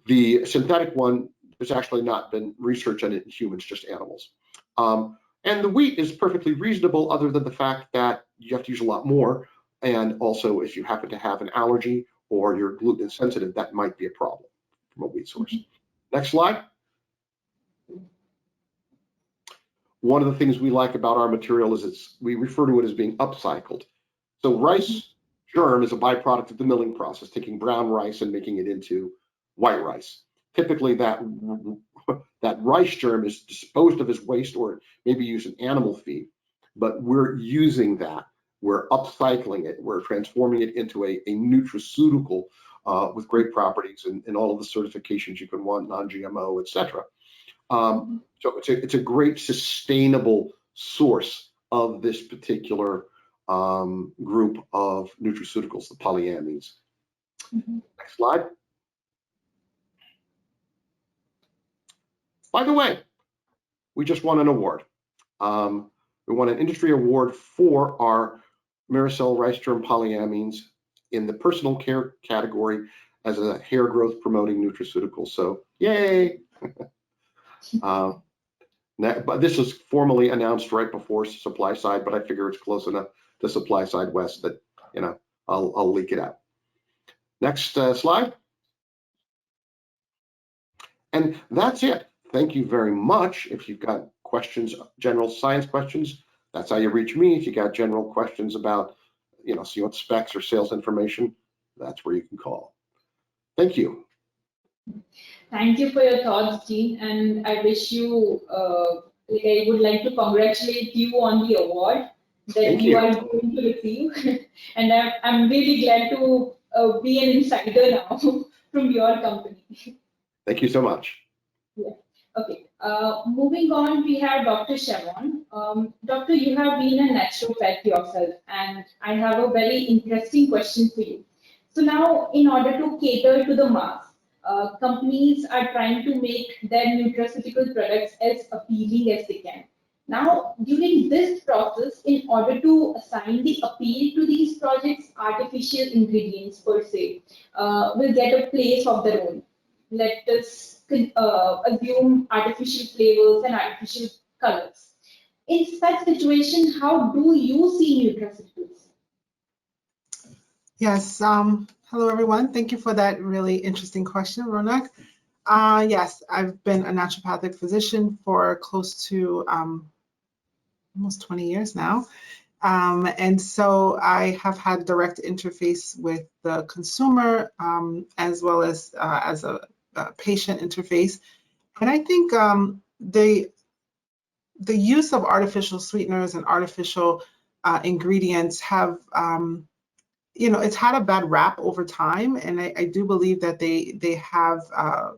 The synthetic one, there's actually not been research on it in humans, just animals. And the wheat is perfectly reasonable, other than the fact that you have to use a lot more. And also, if you happen to have an allergy or you're gluten sensitive, that might be a problem from a wheat source. Next slide. One of the things we like about our material is we refer to it as being upcycled. So rice germ is a byproduct of the milling process, taking brown rice and making it into white rice. Typically that rice germ is disposed of as waste or maybe used in animal feed, but we're using that. We're upcycling it. We're transforming it into a nutraceutical with great properties and all of the certifications you can want, non-GMO, etc. So it's a great sustainable source of this particular group of nutraceuticals, the polyamines. Next slide. By the way, we just won an award. We won an industry award for our Mishra rice germ polyamines in the personal care category as a hair growth promoting nutraceutical. So yay! But this was formally announced right before supply side, but I figure it's close enough to supply side west that I'll leak it out. Next slide. And that's it. Thank you very much. If you've got questions, general science questions, that's how you reach me. If you got general questions about, see what specs or sales information, that's where you can call. Thank you. Thank you for your thoughts, Dean, and I wish you, I would like to congratulate you on the award that you are going to receive. And I'm really glad to be an insider now from your company. Thank you so much. Yeah. Okay. Moving on, we have Dr. Shavon. Doctor, you have been a naturopath yourself, and I have a very interesting question for you. So now, in order to cater to the mass, companies are trying to make their nutraceutical products as appealing as they can. Now, during this process, in order to assign the appeal to these projects, artificial ingredients per se will get a place of their own. Let us assume artificial flavors and artificial colors. In such situation, how do you see nutraceuticals? Yes. Hello, everyone. Thank you for that really interesting question, Ronak. Yes, I've been a naturopathic physician for close to almost 20 years now. And so I have had direct interface with the consumer as well as a patient interface. And I think the use of artificial sweeteners and artificial ingredients have, it's had a bad rap over time. And I do believe that they have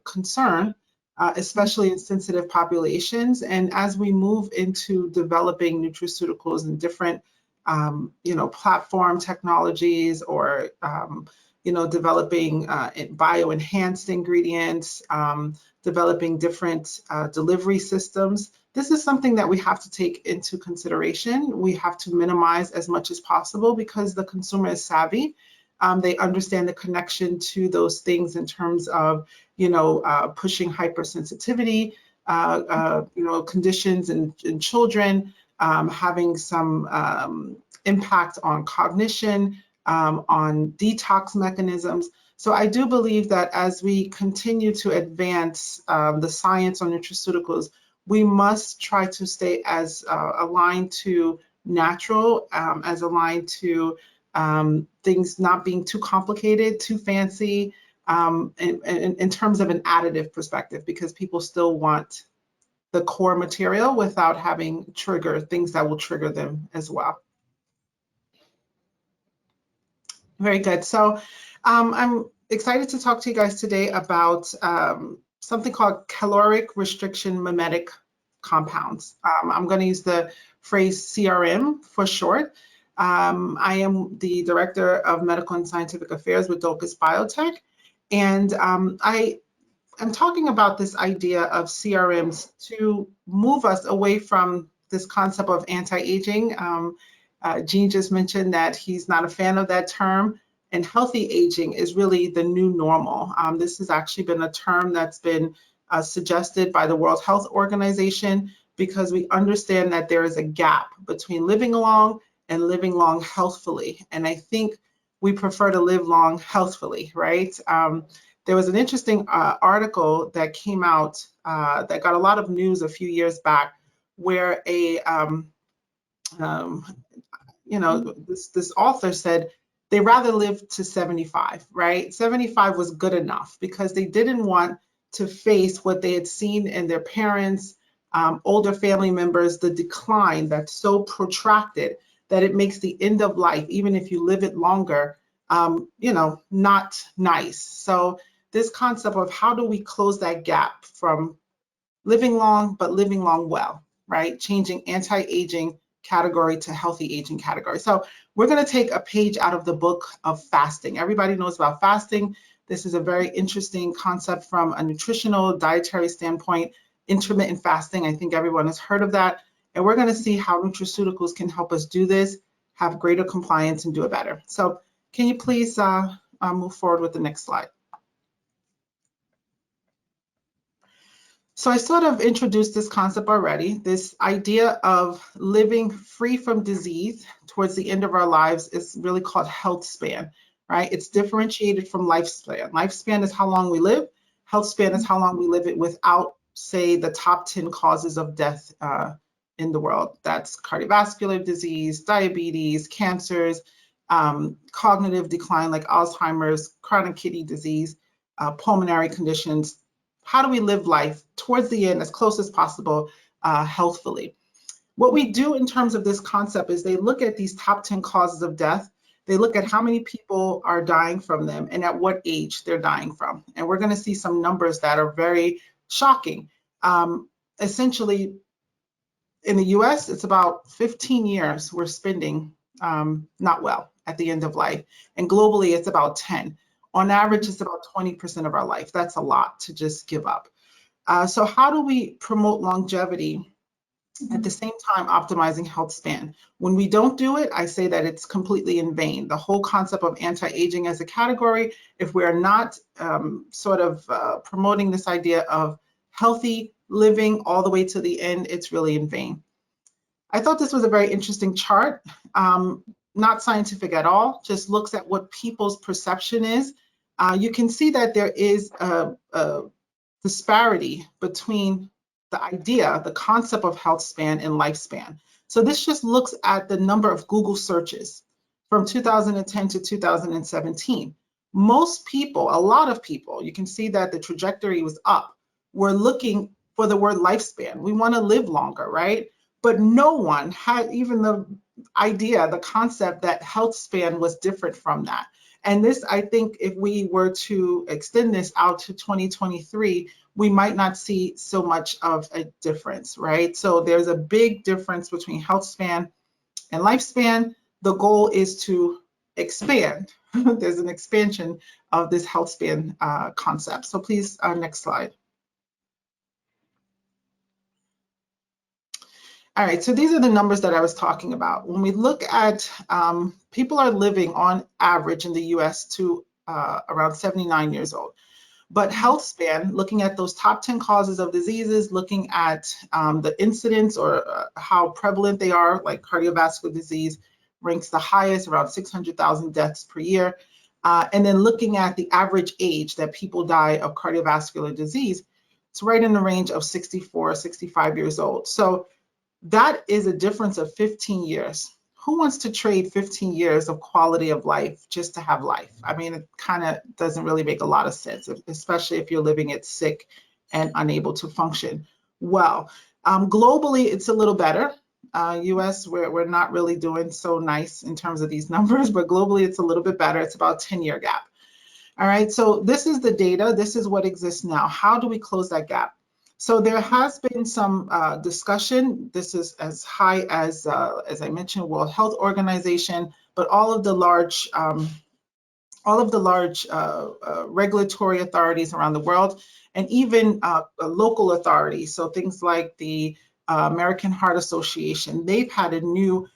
concern, especially in sensitive populations. And as we move into developing nutraceuticals and different, platform technologies or developing bio-enhanced ingredients, developing different delivery systems. This is something that we have to take into consideration. We have to minimize as much as possible because the consumer is savvy. They understand the connection to those things in terms of, pushing hypersensitivity, conditions in children, having some impact on cognition, on detox mechanisms. So I do believe that as we continue to advance the science on nutraceuticals, we must try to stay as aligned to natural, as aligned to things not being too complicated, too fancy, in terms of an additive perspective, because people still want the core material without having things that will trigger them as well. Very good. So I'm excited to talk to you guys today about something called caloric restriction mimetic compounds. I'm going to use the phrase CRM for short. I am the Director of Medical and Scientific Affairs with DolCas Biotech, and I am talking about this idea of CRMs to move us away from this concept of anti-aging. Gene just mentioned that he's not a fan of that term, and healthy aging is really the new normal. This has actually been a term that's been suggested by the World Health Organization because we understand that there is a gap between living long and living long healthfully. And I think we prefer to live long healthfully, right? There was an interesting article that came out that got a lot of news a few years back where this author said they rather live to 75, right? 75 was good enough because they didn't want to face what they had seen in their parents, older family members, the decline that's so protracted that it makes the end of life, even if you live it longer, not nice. So this concept of how do we close that gap from living long, but living long well, right? Changing anti-aging category to healthy aging category. So we're going to take a page out of the book of fasting. Everybody knows about fasting. This is a very interesting concept from a nutritional dietary standpoint, intermittent fasting. I think everyone has heard of that. And we're going to see how nutraceuticals can help us do this, have greater compliance, and do it better. So can you please move forward with the next slide? So I sort of introduced this concept already. This idea of living free from disease towards the end of our lives is really called health span, right? It's differentiated from lifespan. Lifespan is how long we live. Health span is how long we live it without, say, the top 10 causes of death in the world. That's cardiovascular disease, diabetes, cancers, cognitive decline like Alzheimer's, chronic kidney disease, pulmonary conditions. How do we live life towards the end as close as possible healthfully? What we do in terms of this concept is they look at these top 10 causes of death. They look at how many people are dying from them and at what age they're dying from. And we're going to see some numbers that are very shocking. Essentially, in the US, it's about 15 years we're spending not well at the end of life. And globally, it's about 10. On average, it's about 20% of our life. That's a lot to just give up. So how do we promote longevity at the same time optimizing health span? When we don't do it, I say that it's completely in vain. The whole concept of anti-aging as a category, if we're not promoting this idea of healthy living all the way to the end, it's really in vain. I thought this was a very interesting chart. Not scientific at all, just looks at what people's perception is. You can see that there is a disparity between the idea, the concept of health span and lifespan. So this just looks at the number of Google searches from 2010 to 2017. Most people, a lot of people, you can see that the trajectory was up. We're looking for the word lifespan. We want to live longer, right? But no one had even the idea, the concept that health span was different from that. And this, I think, if we were to extend this out to 2023, we might not see so much of a difference, right? So there's a big difference between health span and lifespan. The goal is to expand. There's an expansion of this health span concept. So please, next slide. All right, so these are the numbers that I was talking about. When we look at people are living on average in the US to around 79 years old. But health span, looking at those top 10 causes of diseases, looking at the incidence or how prevalent they are, like cardiovascular disease ranks the highest, around 600,000 deaths per year. And then looking at the average age that people die of cardiovascular disease, it's right in the range of 64, 65 years old. So that is a difference of 15 years. Who wants to trade 15 years of quality of life just to have life? I mean, it kind of doesn't really make a lot of sense, especially if you're living it sick and unable to function well. Globally, it's a little better. US, we're not really doing so nice in terms of these numbers, but globally, it's a little bit better. It's about a 10-year gap. All right, so this is the data. This is what exists now. How do we close that gap? So there has been some discussion. This is as high as I mentioned, World Health Organization, but all of the large regulatory authorities around the world, and even local authorities. So things like the American Heart Association, they've had a new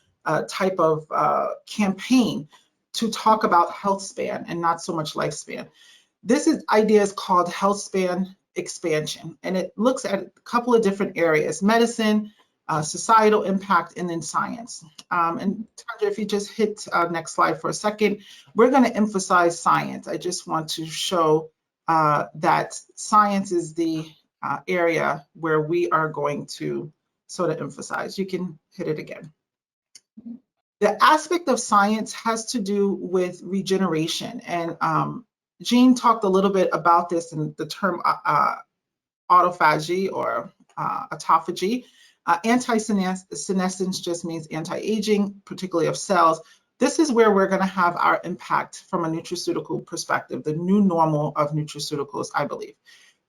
type of campaign to talk about health span and not so much lifespan. This idea is called health span expansion, and it looks at a couple of different areas: medicine, societal impact, and then science. And Tandra, if you just hit next slide for a second, we're going to emphasize science. I just want to show that science is the area where we are going to sort of emphasize. You can hit it again. The aspect of science has to do with regeneration, and Jean talked a little bit about this in the term autophagy or autophagy. Anti-senescence just means anti-aging, particularly of cells. This is where we're going to have our impact from a nutraceutical perspective, the new normal of nutraceuticals, I believe.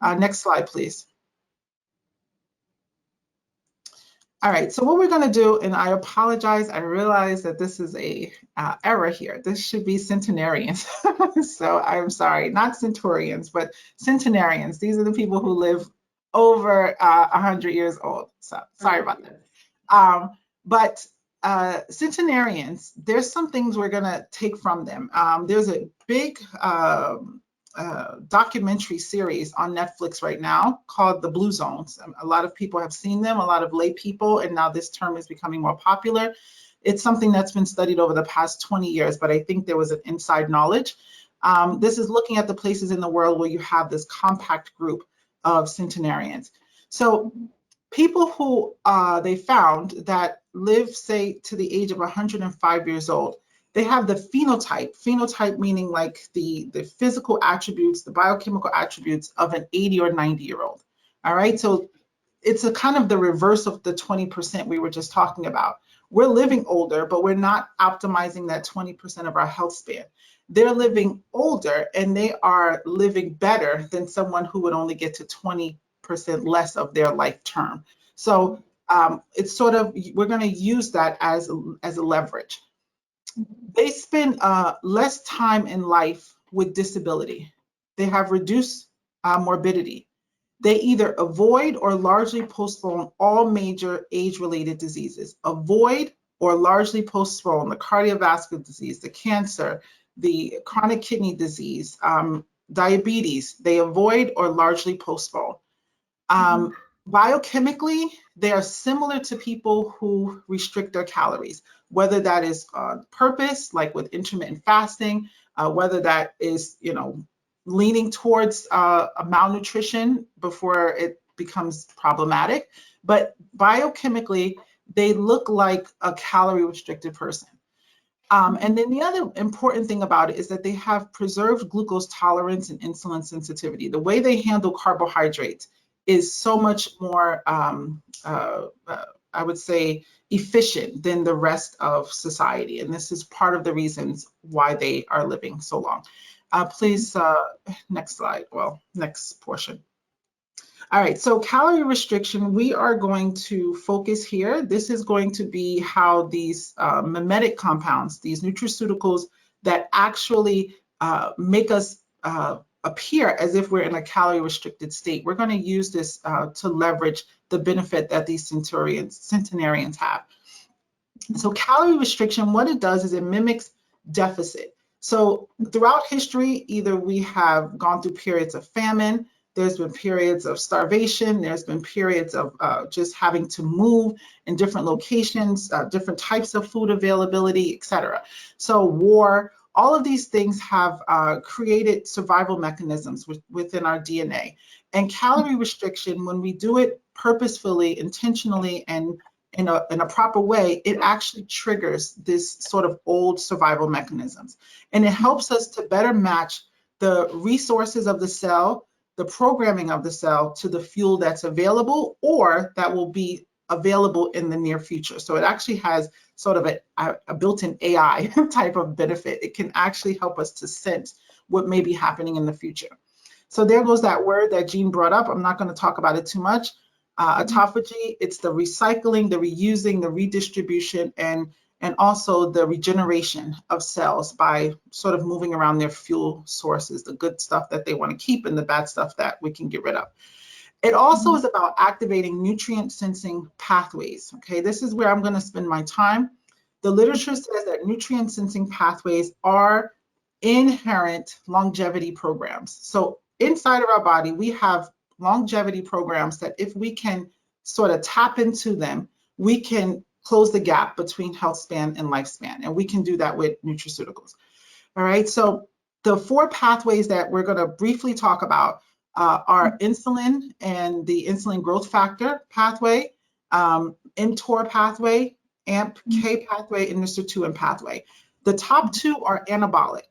Next slide, please. All right, so what we're going to do, and I apologize, I realize that this is a error here. This should be centenarians. So I'm sorry, not centurions, but centenarians. These are the people who live over 100 years old. So sorry about that. But centenarians, there's some things we're going to take from them. There's a big documentary series on Netflix right now called The Blue Zones. A lot of people have seen them, a lot of lay people, and now this term is becoming more popular. It's something that's been studied over the past 20 years, but I think there was an inside knowledge. This is looking at the places in the world where you have this compact group of centenarians. So people who they found that live, say, to the age of 105 years old, they have the phenotype meaning like the physical attributes, the biochemical attributes of an 80 or 90-year-old. All right, so it's a kind of the reverse of the 20% we were just talking about. We're living older, but we're not optimizing that 20% of our health span. They're living older and they are living better than someone who would only get to 20% less of their life term. So it's sort of, we're going to use that as a leverage. They spend less time in life with disability. They have reduced morbidity. They either avoid or largely postpone all major age-related diseases. Avoid or largely postpone the cardiovascular disease, the cancer, the chronic kidney disease, diabetes. They avoid or largely postpone. Biochemically, they are similar to people who restrict their calories, whether that is on purpose, like with intermittent fasting, whether that is, leaning towards a malnutrition before it becomes problematic. But biochemically, they look like a calorie restricted person. And then the other important thing about it is that they have preserved glucose tolerance and insulin sensitivity. The way they handle carbohydrates is so much more, I would say, efficient than the rest of society. And this is part of the reasons why they are living so long. Please, next slide. Well, next portion. All right, so calorie restriction, we are going to focus here. This is going to be how these mimetic compounds, these nutraceuticals that actually make us appear as if we're in a calorie restricted state. We're going to use this to leverage the benefit that these centenarians have. So calorie restriction, what it does is it mimics deficit. So throughout history, either we have gone through periods of famine, there's been periods of starvation, there's been periods of just having to move in different locations, different types of food availability, etc. So war, all of these things have created survival mechanisms within our DNA. And calorie restriction, when we do it purposefully, intentionally, and in a proper way, it actually triggers this sort of old survival mechanisms. And it helps us to better match the resources of the cell, the programming of the cell, to the fuel that's available or that will be available in the near future. So it actually has sort of a built-in AI type of benefit. It can actually help us to sense what may be happening in the future. So there goes that word that Jean brought up. I'm not going to talk about it too much. Autophagy, it's the recycling, the reusing, the redistribution, and also the regeneration of cells by sort of moving around their fuel sources, the good stuff that they want to keep and the bad stuff that we can get rid of. It also is about activating nutrient sensing pathways. Okay, this is where I'm going to spend my time. The literature says that nutrient sensing pathways are inherent longevity programs. So inside of our body, we have longevity programs that if we can sort of tap into them, we can close the gap between health span and lifespan. And we can do that with nutraceuticals. All right, so the 4 pathways that we're going to briefly talk about are insulin and the insulin growth factor pathway, mTOR pathway, AMPK pathway, and Nist2 pathway. The top 2 are anabolic.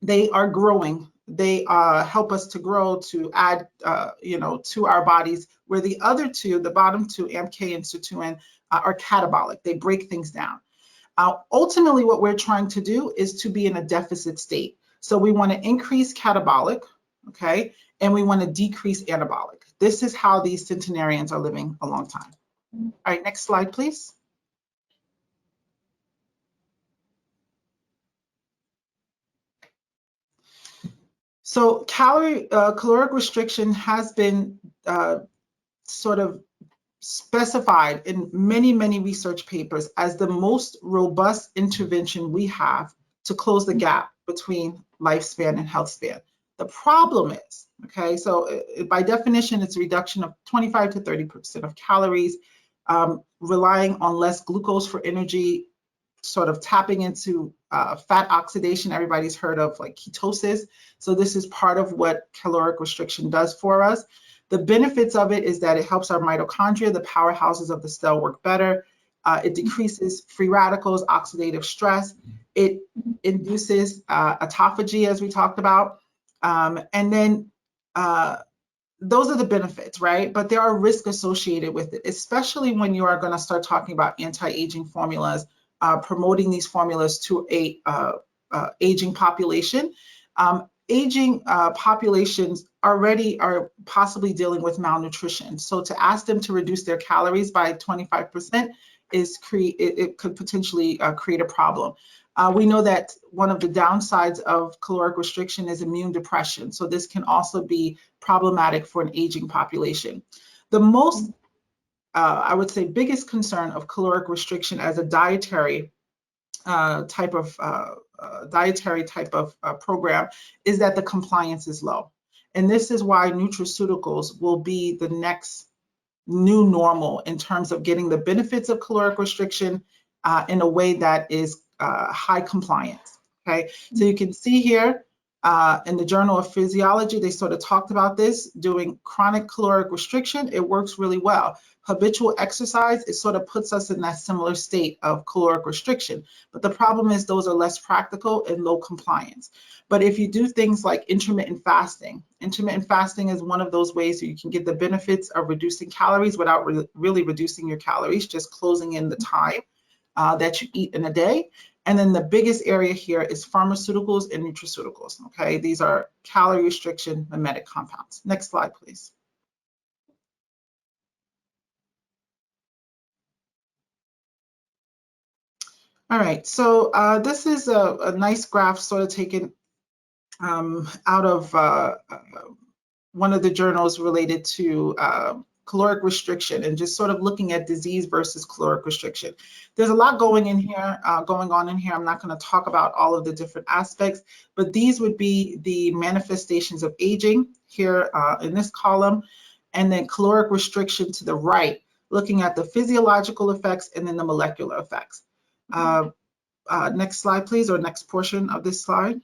They are growing. They help us to grow, to add, to our bodies, where the other 2, the bottom 2, AMPK and Nist2, are catabolic. They break things down. Ultimately, what we're trying to do is to be in a deficit state. So we want to increase catabolic, okay, and we want to decrease anabolic. This is how these centenarians are living a long time. All right, next slide, please. So caloric restriction has been sort of specified in many, many research papers as the most robust intervention we have to close the gap between lifespan and health span. The problem is, okay, so by definition, it's a reduction of 25 to 30% of calories, relying on less glucose for energy, sort of tapping into fat oxidation. Everybody's heard of like ketosis. So this is part of what caloric restriction does for us. The benefits of it is that it helps our mitochondria, the powerhouses of the cell, work better. It decreases free radicals, oxidative stress. It induces autophagy, as we talked about. And then those are the benefits, right? But there are risks associated with it, especially when you are going to start talking about anti-aging formulas, promoting these formulas to a aging population. Aging populations already are possibly dealing with malnutrition. So to ask them to reduce their calories by 25% it could potentially create a problem. We know that one of the downsides of caloric restriction is immune depression. So this can also be problematic for an aging population. The most, I would say, biggest concern of caloric restriction as a dietary type of program is that the compliance is low. And this is why nutraceuticals will be the next new normal in terms of getting the benefits of caloric restriction in a way that is high compliance. Okay, so you can see here in the Journal of Physiology, they sort of talked about this, doing chronic caloric restriction. It works really well. Habitual exercise, it sort of puts us in that similar state of caloric restriction. But the problem is those are less practical and low compliance. But if you do things like intermittent fasting is one of those ways that you can get the benefits of reducing calories without really reducing your calories, just closing in the time that you eat in a day. And then the biggest area here is pharmaceuticals and nutraceuticals, okay? These are calorie restriction mimetic compounds. Next slide, please. All right, so this is a nice graph sort of taken out of one of the journals related to caloric restriction and just sort of looking at disease versus caloric restriction. There's a lot going on in here. I'm not going to talk about all of the different aspects, but these would be the manifestations of aging here in this column, and then caloric restriction to the right, looking at the physiological effects and then the molecular effects. Next slide, please, or next portion of this slide.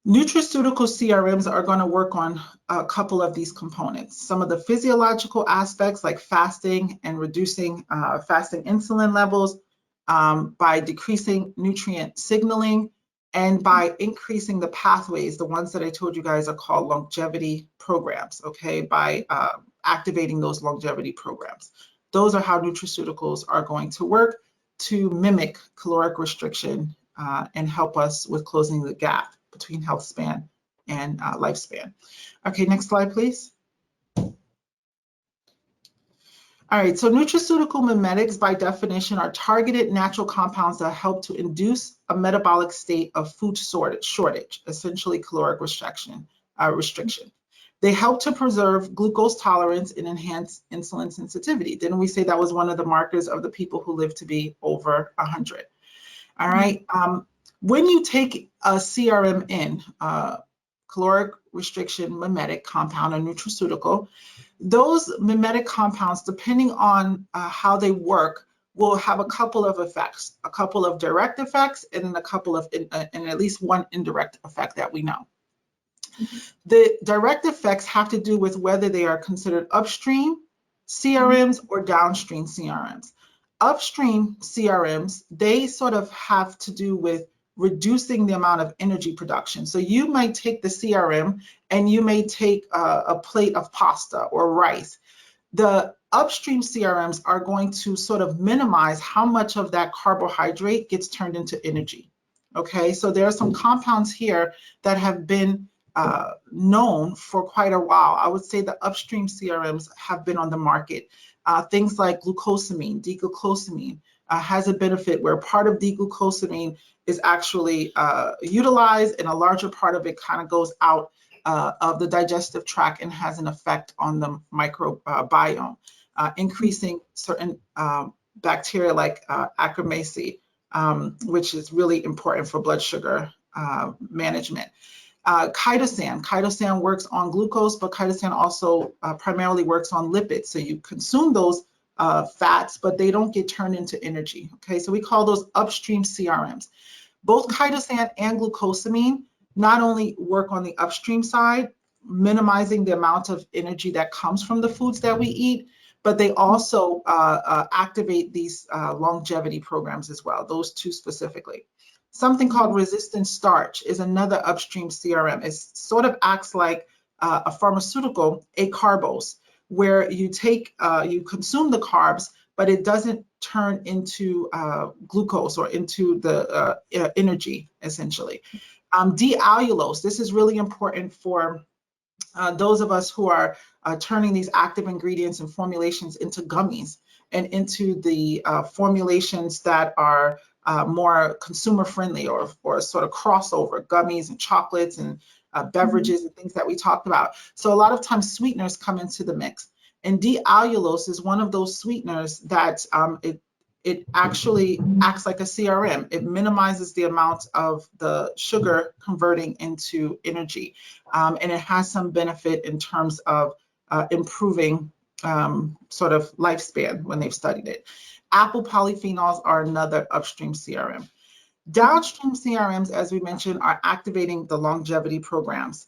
Nutraceutical CRMs are going to work on a couple of these components. Some of the physiological aspects like fasting and reducing fasting insulin levels by decreasing nutrient signaling and by increasing the pathways, the ones that I told you guys are called longevity programs, okay, by activating those longevity programs. Those are how nutraceuticals are going to work to mimic caloric restriction and help us with closing the gap between health span and lifespan. Okay, next slide, please. All right, so nutraceutical mimetics by definition are targeted natural compounds that help to induce a metabolic state of food shortage, essentially caloric restriction. They help to preserve glucose tolerance and enhance insulin sensitivity. Didn't we say that was one of the markers of the people who live to be over 100? All right. When you take a CRM in, caloric restriction mimetic compound, a nutraceutical, those mimetic compounds, depending on how they work, will have a couple of effects, a couple of direct effects, and then a couple of, and at least one indirect effect that we know. The direct effects have to do with whether they are considered upstream CRMs or downstream CRMs. Upstream CRMs, they sort of have to do with reducing the amount of energy production. So you might take the CRM and you may take a plate of pasta or rice. The upstream CRMs are going to sort of minimize how much of that carbohydrate gets turned into energy. Okay, so there are some compounds here that have been known for quite a while. I would say the upstream CRMs have been on the market. Things like glucosamine, D-glucosamine has a benefit where part of D-glucosamine is actually utilized and a larger part of it kind of goes out of the digestive tract and has an effect on the microbiome, increasing certain bacteria like Akkermansia, which is really important for blood sugar management. Chitosan works on glucose, but chitosan also primarily works on lipids. So you consume those fats, but they don't get turned into energy. Okay, so we call those upstream CRMs. Both chitosan and glucosamine not only work on the upstream side, minimizing the amount of energy that comes from the foods that we eat, but they also activate these longevity programs as well, those two specifically. Something called resistant starch is another upstream CRM. It sort of acts like a pharmaceutical, acarbose, where you take, you consume the carbs, but it doesn't turn into glucose or into the energy, essentially. D-allulose, this is really important for those of us who are turning these active ingredients and formulations into gummies and into the formulations that are more consumer friendly or sort of crossover, gummies and chocolates and beverages and things that we talked about. So a lot of times sweeteners come into the mix. And D-allulose is one of those sweeteners that it actually acts like a CRM. It minimizes the amount of the sugar converting into energy. And it has some benefit in terms of improving sort of lifespan when they've studied it. Apple polyphenols are another upstream CRM. Downstream CRMs, as we mentioned, are activating the longevity programs.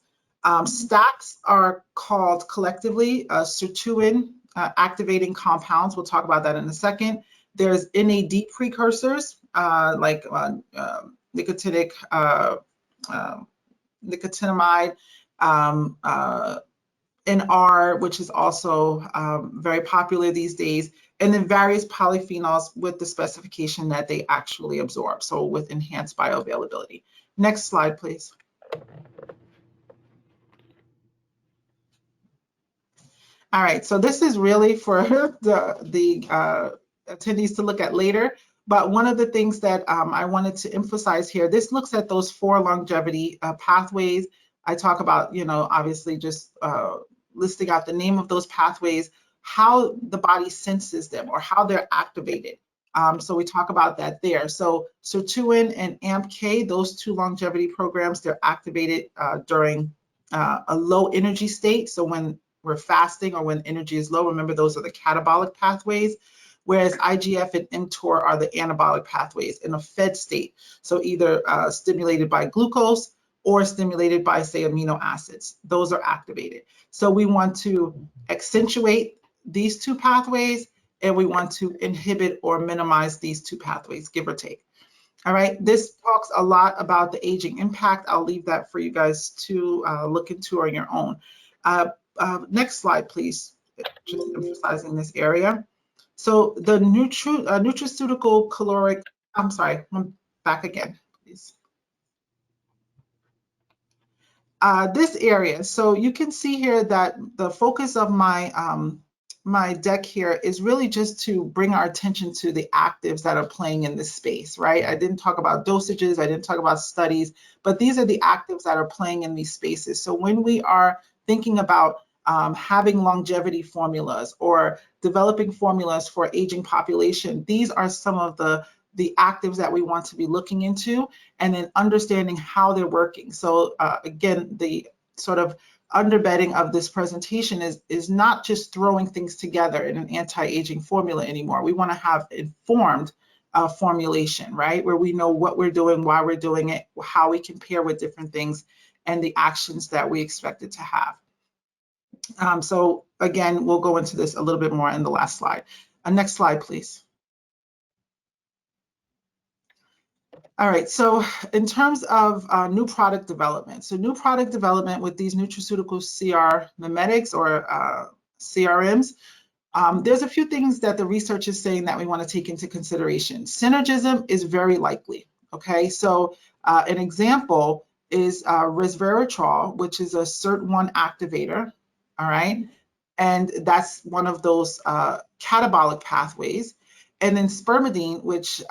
Stacks are called collectively sirtuin activating compounds. We'll talk about that in a second. There's NAD precursors like nicotinamide, NR, which is also very popular these days, and then various polyphenols with the specification that they actually absorb, so with enhanced bioavailability. Next slide, please. All right, so this is really for the attendees to look at later. But one of the things that I wanted to emphasize here, this looks at those 4 longevity pathways. I talk about, obviously just listing out the name of those pathways, how the body senses them or how they're activated. So we talk about that there. So sirtuin and AMPK, those 2 longevity programs, they're activated during a low energy state. So when we're fasting or when energy is low, remember those are the catabolic pathways, whereas IGF and mTOR are the anabolic pathways in a fed state. So either stimulated by glucose or stimulated by, say, amino acids. Those are activated. So we want to accentuate these 2 pathways, and we want to inhibit or minimize these 2 pathways, give or take. All right, this talks a lot about the aging impact. I'll leave that for you guys to look into on your own. Next slide, please, just emphasizing this area. So the nutraceutical caloric, I'm sorry, back again, please. This area, so you can see here that the focus of my my deck here is really just to bring our attention to the actives that are playing in this space, right? I didn't talk about dosages, I didn't talk about studies, but these are the actives that are playing in these spaces. So when we are thinking about having longevity formulas or developing formulas for aging population, these are some of the actives that we want to be looking into, and then understanding how they're working. So again, the sort of underbedding of this presentation is not just throwing things together in an anti-aging formula anymore. We want to have informed formulation, right? Where we know what we're doing, why we're doing it, how we compare with different things, and the actions that we expect it to have. So again, we'll go into this a little bit more in the last slide. Next slide, please. All right, so in terms of new product development, so new product development with these nutraceutical CR mimetics or CRMs, there's a few things that the research is saying that we want to take into consideration. Synergism is very likely, okay? So an example is resveratrol, which is a SIRT1 activator, all right? And that's one of those catabolic pathways. And then spermidine, which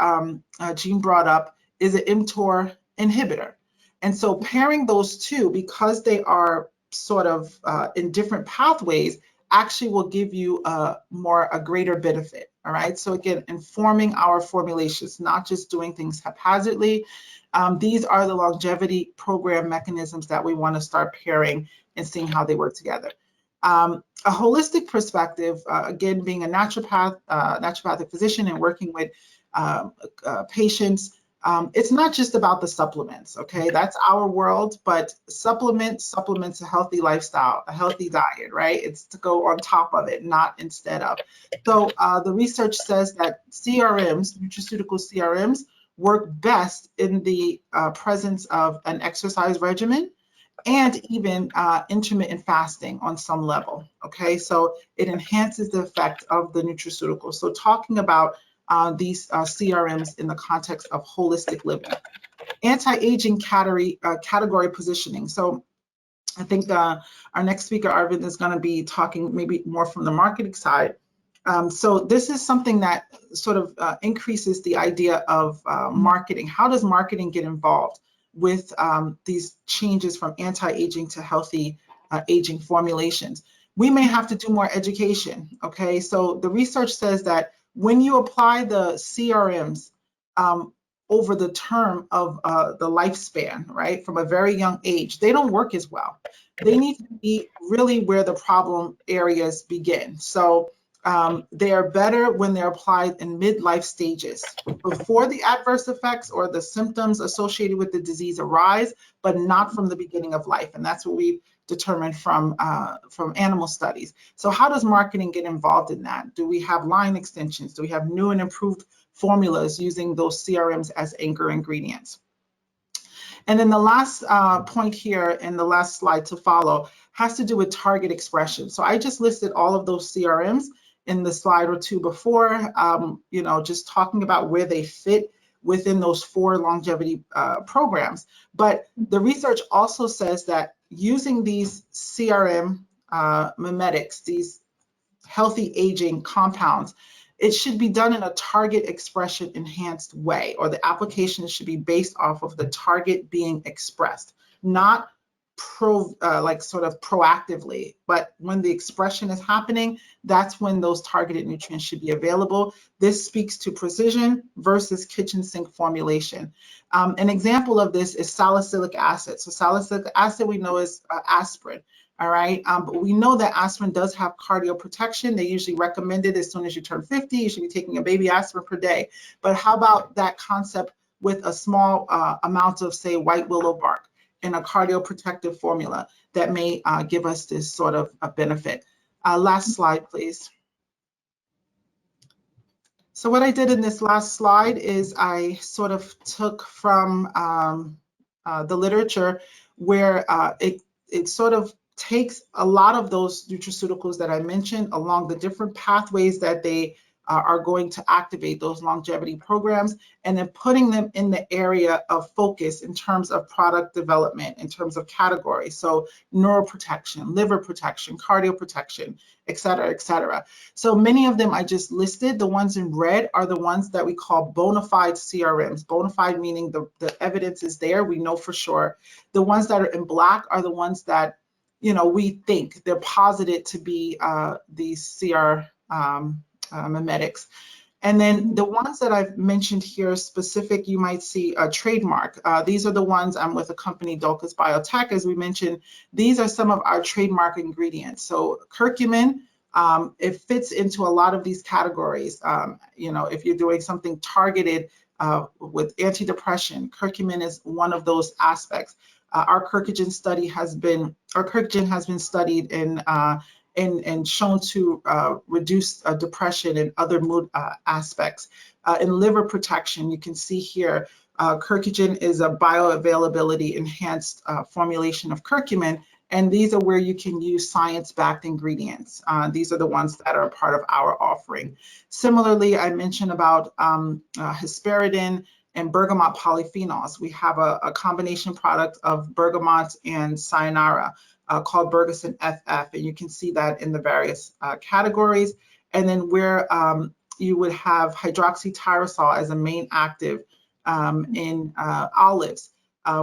Jean brought up, is an mTOR inhibitor. And so pairing those 2, because they are sort of in different pathways, actually will give you a greater benefit, all right? So again, informing our formulations, not just doing things haphazardly. These are the longevity program mechanisms that we want to start pairing and seeing how they work together. A holistic perspective, again, being a naturopathic physician and working with patients, it's not just about the supplements, okay? That's our world, but supplements a healthy lifestyle, a healthy diet, right? It's to go on top of it, not instead of. So the research says that CRMs, nutraceutical CRMs, work best in the presence of an exercise regimen and even intermittent fasting on some level, okay? So it enhances the effect of the nutraceutical. So talking about these CRMs in the context of holistic living. Anti-aging category positioning. So I think our next speaker, Arvind, is going to be talking maybe more from the marketing side. So this is something that sort of increases the idea of marketing. How does marketing get involved with these changes from anti-aging to healthy aging formulations? We may have to do more education, okay? So the research says that when you apply the CRMs over the term of the lifespan, right, from a very young age, they don't work as well. They need to be really where the problem areas begin. So they are better when they're applied in midlife stages, before the adverse effects or the symptoms associated with the disease arise, but not from the beginning of life. And that's what we've determined from animal studies. So how does marketing get involved in that? Do we have line extensions? Do we have new and improved formulas using those CRMs as anchor ingredients? And then the last point here in the last slide to follow has to do with target expression. So I just listed all of those CRMs in the slide or 2 before, you know, just talking about where they fit within those 4 longevity programs. But the research also says that using these CRM mimetics, these healthy aging compounds, it should be done in a target expression enhanced way, or the application should be based off of the target being expressed, not sort of proactively, but when the expression is happening, that's when those targeted nutrients should be available. This speaks to precision versus kitchen sink formulation. An example of this is salicylic acid. So salicylic acid we know is aspirin. All right, but we know that aspirin does have cardioprotection. They usually recommend it as soon as you turn 50. You should be taking a baby aspirin per day. But how about that concept with a small amount of, say, white willow bark in a cardioprotective formula that may give us this sort of a benefit? Last slide, please. So what I did in this last slide is I sort of took from the literature where it sort of takes a lot of those nutraceuticals that I mentioned along the different pathways that they are going to activate, those longevity programs, and then putting them in the area of focus in terms of product development, in terms of categories. So neuroprotection, liver protection, cardioprotection, et cetera, et cetera. So many of them I just listed. The ones in red are the ones that we call bona fide CRMs. Bona fide meaning the evidence is there, we know for sure. The ones that are in black are the ones that, you know, we think they're posited to be these CR mimetics. And then the ones that I've mentioned here specific, you might see a trademark. These are the ones, I'm with a company, DolCas Biotech, as we mentioned. These are some of our trademark ingredients. So curcumin, it fits into a lot of these categories. You know, if you're doing something targeted with antidepressant, curcumin is one of those aspects. Our curcumin has been studied and shown to reduce depression and other mood aspects. In liver protection, you can see here, curcumin is a bioavailability enhanced formulation of curcumin, and these are where you can use science-backed ingredients. These are the ones that are part of our offering. Similarly, I mentioned about hesperidin and bergamot polyphenols. We have a combination product of bergamot and sayonara called Bergason FF, and you can see that in the various categories. And then where you would have hydroxytyrosol as a main active in olives,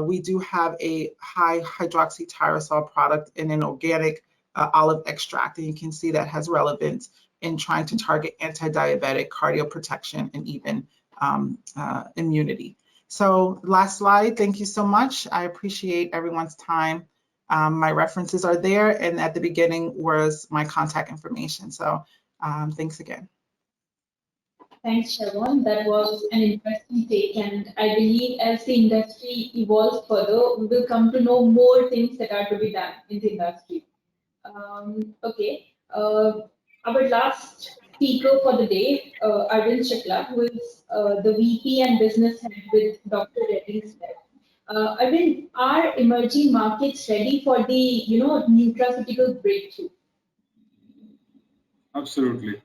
we do have a high hydroxytyrosol product in an organic olive extract, and you can see that has relevance in trying to target anti-diabetic, cardioprotection, and even immunity. So last slide, thank you so much. I appreciate everyone's time. My references are there, and at the beginning was my contact information. So thanks again. Thanks, Shavon. That was an interesting take, and I believe as the industry evolves further, we will come to know more things that are to be done in the industry. Okay, our last speaker for the day, Arvind Shukla, who is the VP and Business Head with Dr. Reddy's Lab. Arvind, are emerging markets ready for the nutraceutical breakthrough? Absolutely.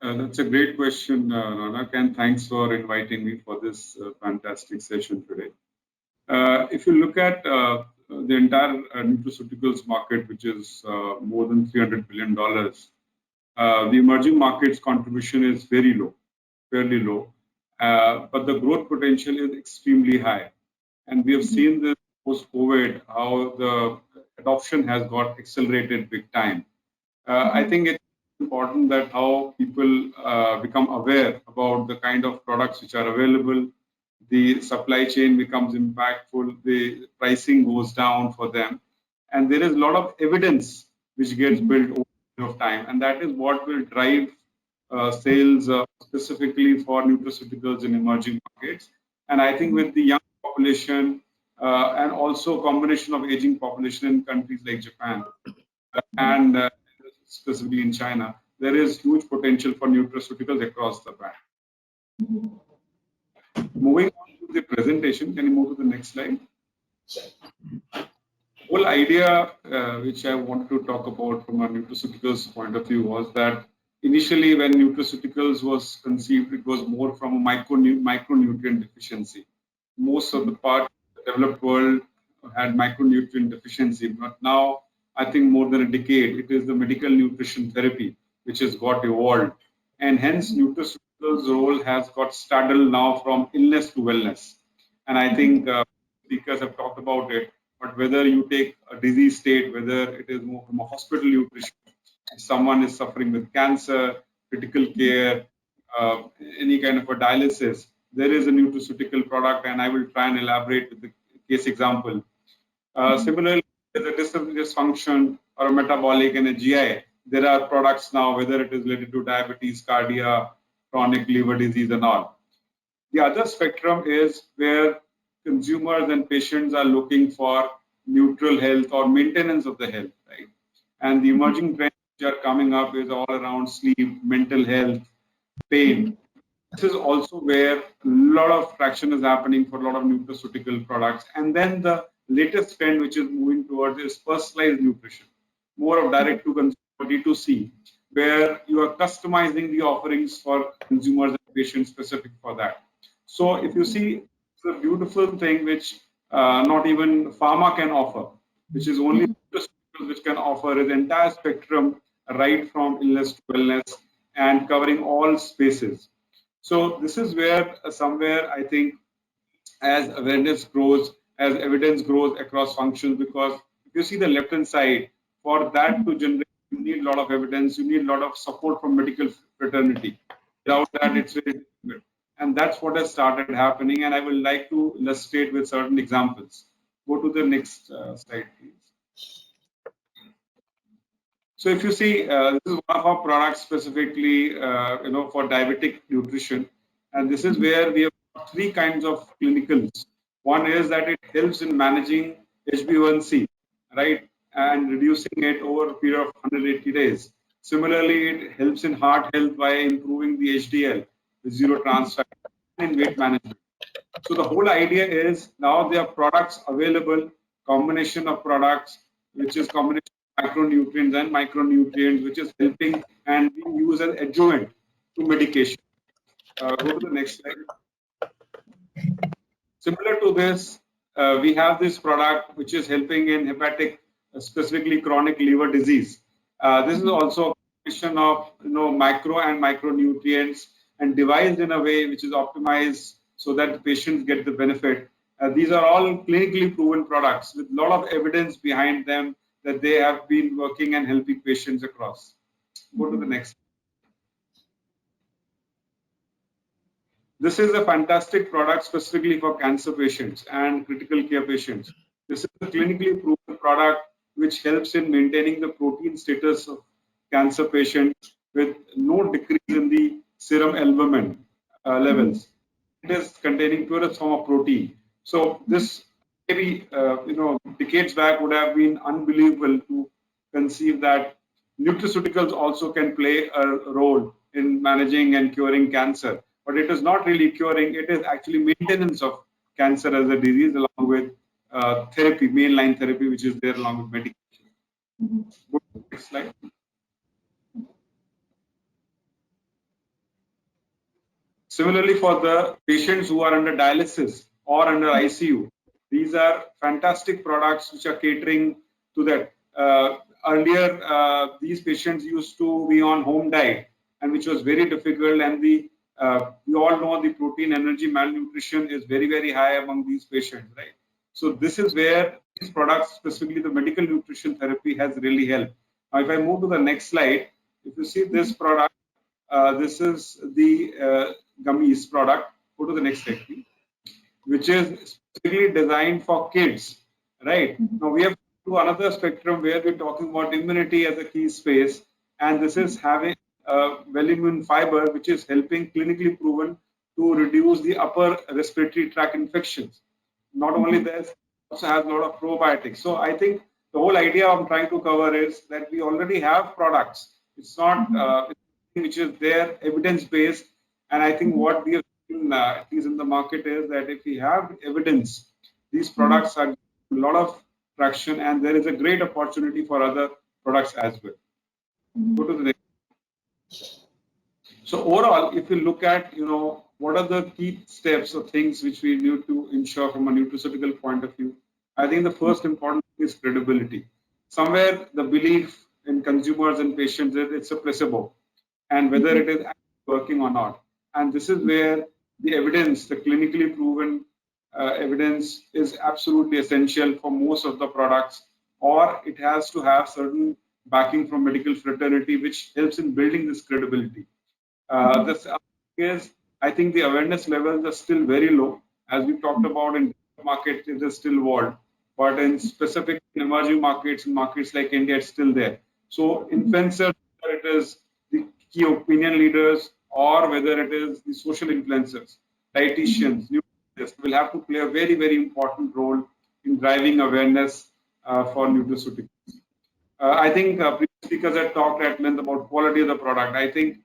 That's a great question, Ronak, and thanks for inviting me for this fantastic session today. If you look at the entire nutraceuticals market, which is more than $300 billion, the emerging markets contribution is very low, fairly low, but the growth potential is extremely high. And we have seen this post-COVID, how the adoption has got accelerated big time. I think it's important that how people become aware about the kind of products which are available, the supply chain becomes impactful, the pricing goes down for them, and there is a lot of evidence which gets built over a period of time, and that is what will drive sales specifically for nutraceuticals in emerging markets. And I think with the young population and also combination of aging population in countries like Japan and specifically in China, there is huge potential for nutraceuticals across the brand. Moving on to the presentation, can you move to the next slide? Sure. Whole idea which I wanted to talk about from a nutraceuticals point of view was that initially when nutraceuticals was conceived, it was more from a micronutrient deficiency. Most of the part of the developed world had micronutrient deficiency, but now I think more than a decade, it is the medical nutrition therapy which has got evolved and hence nutraceuticals role has got straddled now from illness to wellness. And I think speakers have talked about it, but whether you take a disease state, whether it is more from a hospital nutrition, if someone is suffering with cancer, critical care, any kind of a dialysis, there is a nutraceutical product, and I will try and elaborate with the case example. Similarly, there's a dysfunction or a metabolic and a GI. There are products now, whether it is related to diabetes, cardia, chronic liver disease, and all. The other spectrum is where consumers and patients are looking for neutral health or maintenance of the health, right? And the emerging trends which are coming up is all around sleep, mental health, pain. This is also where a lot of traction is happening for a lot of nutraceutical products. And then the latest trend which is moving towards is personalized nutrition, more of direct to consumer, D2C, where you are customizing the offerings for consumers and patients specific for that. So if you see, it's a beautiful thing which not even pharma can offer, which is only nutraceuticals which can offer is entire spectrum right from illness to wellness and covering all spaces. So this is where somewhere I think as awareness grows, as evidence grows across functions, because if you see the left hand side, for that to generate, you need a lot of evidence, you need a lot of support from medical fraternity. Without that, it's very difficult. And that's what has started happening. And I would like to illustrate with certain examples. Go to the next slide, please. So if you see, this is one of our products specifically, for diabetic nutrition. And this is where we have three kinds of clinicals. One is that it helps in managing HbA1c, right, and reducing it over a period of 180 days. Similarly, it helps in heart health by improving the HDL, the zero trans fat, and weight management. So the whole idea is now there are products available, combination of products, which is combination of macronutrients and micronutrients, which is helping and being used as adjuvant to medication. Go to the next slide. Similar to this, we have this product which is helping in hepatic, specifically chronic liver disease. This is also a combination of macro and micronutrients and devised in a way which is optimized so that the patients get the benefit. These are all clinically proven products with a lot of evidence behind them that they have been working and helping patients across. Go to the next. This is a fantastic product specifically for cancer patients and critical care patients. This is a clinically proven product which helps in maintaining the protein status of cancer patients with no decrease in the serum albumin levels. It is containing purest form of protein. So this maybe decades back would have been unbelievable to conceive that nutraceuticals also can play a role in managing and curing cancer. But it is not really curing, it is actually maintenance of cancer as a disease along with therapy, mainline therapy, which is there along with medication. Go to the next slide. Similarly, for the patients who are under dialysis or under ICU, these are fantastic products which are catering to that. Earlier, these patients used to be on home diet, and which was very difficult. And we all know the protein energy malnutrition is very, very high among these patients, right? So this is where these products, specifically the medical nutrition therapy, has really helped. Now, if I move to the next slide, if you see this product, this is the gummies product. Go to the next slide, please, which is specifically designed for kids, right? Now we have to another spectrum where we're talking about immunity as a key space, and this is having well-immune fiber, which is helping clinically proven to reduce the upper respiratory tract infections. Not only this, also has a lot of probiotics. So I think the whole idea I'm trying to cover is that we already have products. It's not which is there evidence-based, and I think what we have seen, at least in the market, is that if we have evidence, these products are a lot of traction, and there is a great opportunity for other products as well. Go to the next. So overall, if you look at what are the key steps or things which we need to ensure from a nutraceutical point of view, I think the first important thing is credibility. Somewhere the belief in consumers and patients is it's a placebo, and whether it is working or not. And this is where the evidence, the clinically proven evidence is absolutely essential for most of the products, or it has to have certain backing from medical fraternity, which helps in building this credibility. This is, I think the awareness levels are still very low. As we talked about in markets, it is still world, but in specific emerging markets, in markets like India, it's still there. So influencers, whether it is the key opinion leaders or whether it is the social influencers, dietitians, nutritionists, will have to play a very, very important role in driving awareness for nutraceuticals. I think previous speakers have talked at length about quality of the product. I think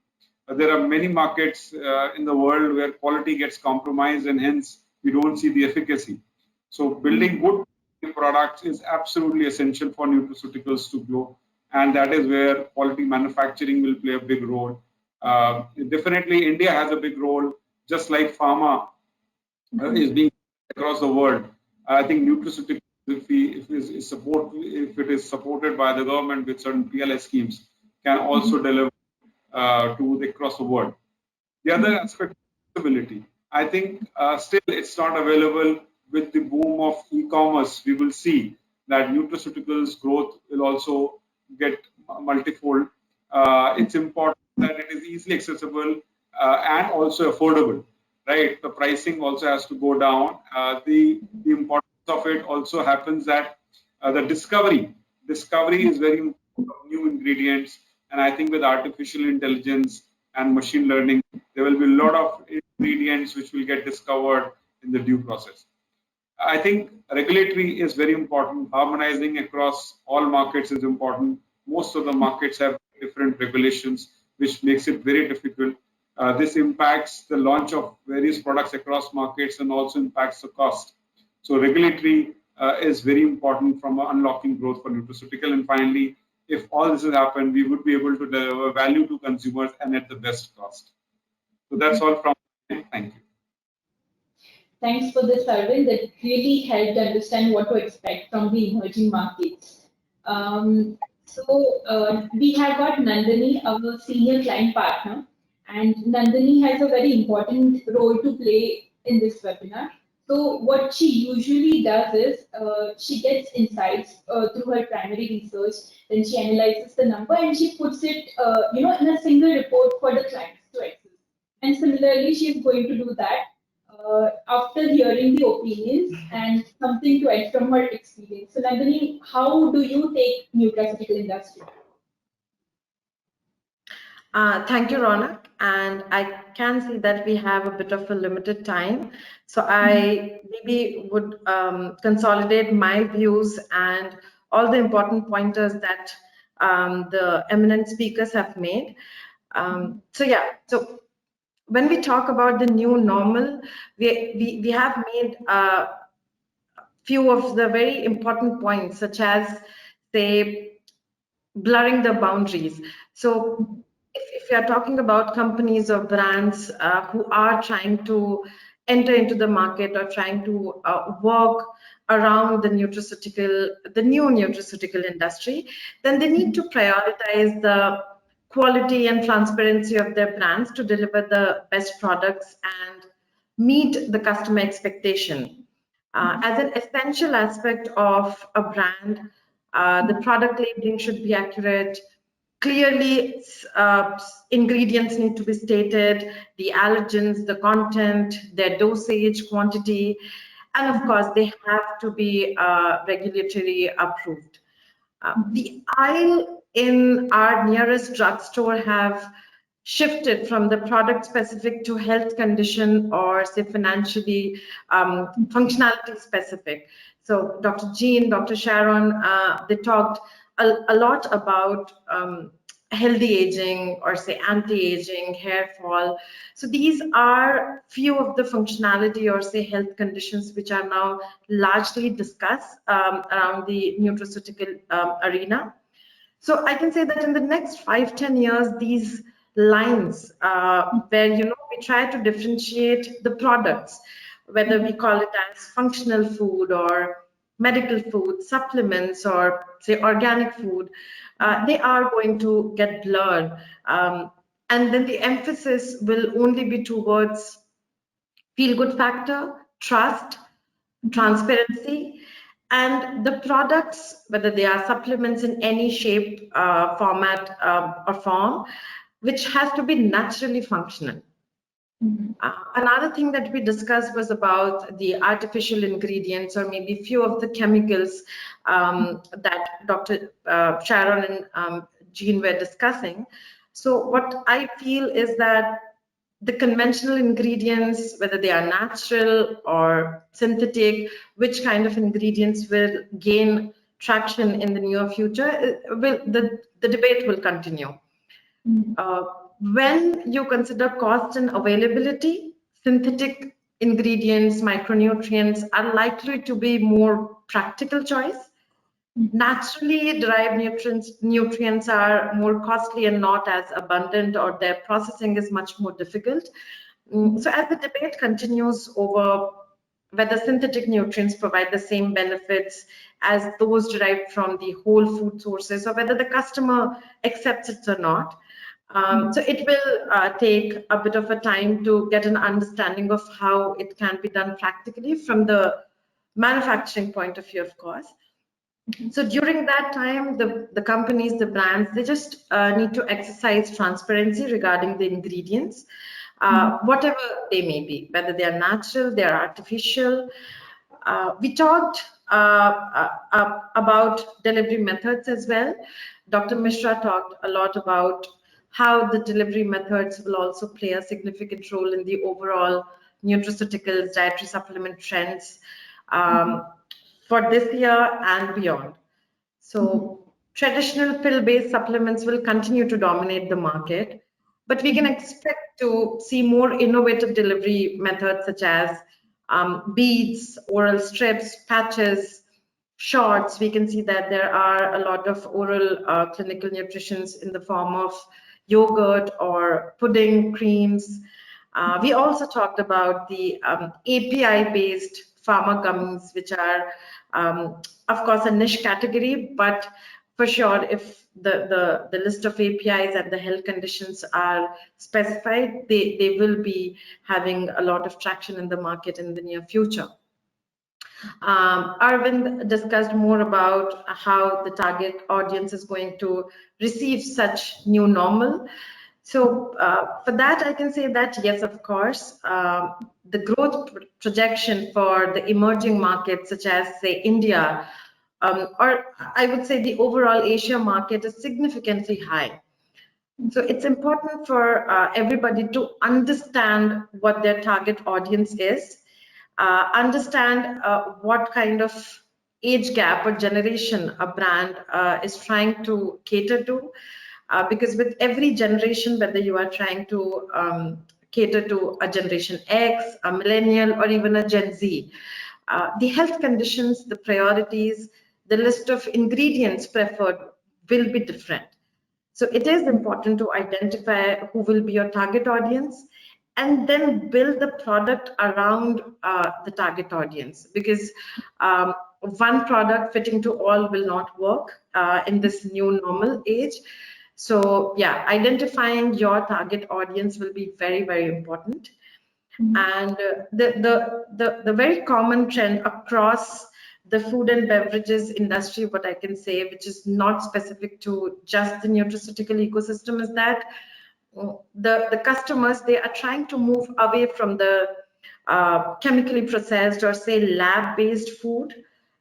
there are many markets in the world where quality gets compromised and hence we don't see the efficacy. So building good products is absolutely essential for nutraceuticals to grow, and that is where quality manufacturing will play a big role. Definitely India has a big role, just like pharma is being across the world. I think nutraceuticals, if it is supported by the government with certain PLI schemes, can also deliver across the world. The other aspect is accessibility. I think still it's not available. With the boom of e-commerce, we will see that nutraceuticals growth will also get multifold. It's important that it is easily accessible and also affordable, right? The pricing also has to go down. The importance of it also happens that the discovery is very important of new ingredients. And I think with artificial intelligence and machine learning, there will be a lot of ingredients which will get discovered in the due process. I think regulatory is very important. Harmonizing across all markets is important. Most of the markets have different regulations, which makes it very difficult. This impacts the launch of various products across markets and also impacts the cost. So regulatory is very important from unlocking growth for nutraceutical. And finally, if all this has happened, we would be able to deliver value to consumers and at the best cost. So that's all from me. Thank you. Thanks for this, Arvind. That really helped understand what to expect from the emerging markets. We have got Nandini, our senior client partner, and Nandini has a very important role to play in this webinar. So what she usually does is she gets insights through her primary research, then she analyzes the number and she puts it in a single report for the clients to access. And similarly, she is going to do that after hearing the opinions and something to add from her experience. So Nandini, how do you take nutraceutical industry? Thank you, Ronak. And I can see that we have a bit of a limited time. So I maybe would consolidate my views and all the important pointers that the eminent speakers have made. So when we talk about the new normal, we have made a few of the very important points, such as, say, blurring the boundaries. So if you are talking about companies or brands who are trying to enter into the market or trying to work around the new nutraceutical industry, then they need to prioritize the quality and transparency of their brands to deliver the best products and meet the customer expectation. As an essential aspect of a brand, the product labeling should be accurate. Clearly, ingredients need to be stated, the allergens, the content, their dosage, quantity, and of course, they have to be regulatory approved. The aisle in our nearest drugstore have shifted from the product specific to health condition or say financially functionality specific. So Dr. Jean, Dr. Sharon, they talked a lot about healthy aging or say anti-aging, hair fall. So these are few of the functionality or say health conditions which are now largely discussed around the nutraceutical arena. So I can say that in the next 5-10 years, these lines where we try to differentiate the products, whether we call it as functional food or medical food, supplements, or say organic food, they are going to get blurred. And And then the emphasis will only be towards feel-good factor, trust, transparency, and the products, whether they are supplements in any shape, format, or form, which has to be naturally functional. Another thing that we discussed was about the artificial ingredients, or maybe few of the chemicals that Dr. Sharon and Jean were discussing. So what I feel is that the conventional ingredients, whether they are natural or synthetic, which kind of ingredients will gain traction in the near future, the debate will continue. When you consider cost and availability, synthetic ingredients, micronutrients are likely to be more practical choice. Naturally derived nutrients are more costly and not as abundant, or their processing is much more difficult. So as the debate continues over whether synthetic nutrients provide the same benefits as those derived from the whole food sources, or whether the customer accepts it or not, so it will take a bit of a time to get an understanding of how it can be done practically from the manufacturing point of view, of course. So during that time, the companies, the brands, they just need to exercise transparency regarding the ingredients, whatever they may be, whether they are natural, they are artificial. We talked about delivery methods as well. Dr. Mishra talked a lot about how the delivery methods will also play a significant role in the overall nutraceuticals, dietary supplement trends for this year and beyond. So traditional pill-based supplements will continue to dominate the market, but we can expect to see more innovative delivery methods such as beads, oral strips, patches, shots. We can see that there are a lot of oral clinical nutritions in the form of yogurt or pudding, creams. We also talked about the API-based pharma gummies, which are, of course, a niche category, but for sure, if the list of APIs and the health conditions are specified, they will be having a lot of traction in the market in the near future. Arvind discussed more about how the target audience is going to receive such new normal. So for that, I can say that, yes, of course, the growth projection for the emerging markets, such as, say, India, or I would say the overall Asia market, is significantly high. So it's important for everybody to understand what their target audience is, understand what kind of age gap or generation a brand is trying to cater to. Because with every generation, whether you are trying to cater to a Generation X, a millennial, or even a Gen Z, the health conditions, the priorities, the list of ingredients preferred will be different. So it is important to identify who will be your target audience and then build the product around the target audience, because one product fitting to all will not work in this new normal age. So yeah, identifying your target audience will be very, very important. And the very common trend across the food and beverages industry, what I can say, which is not specific to just the nutraceutical ecosystem, is that the customers, they are trying to move away from the chemically processed or, say, lab-based food,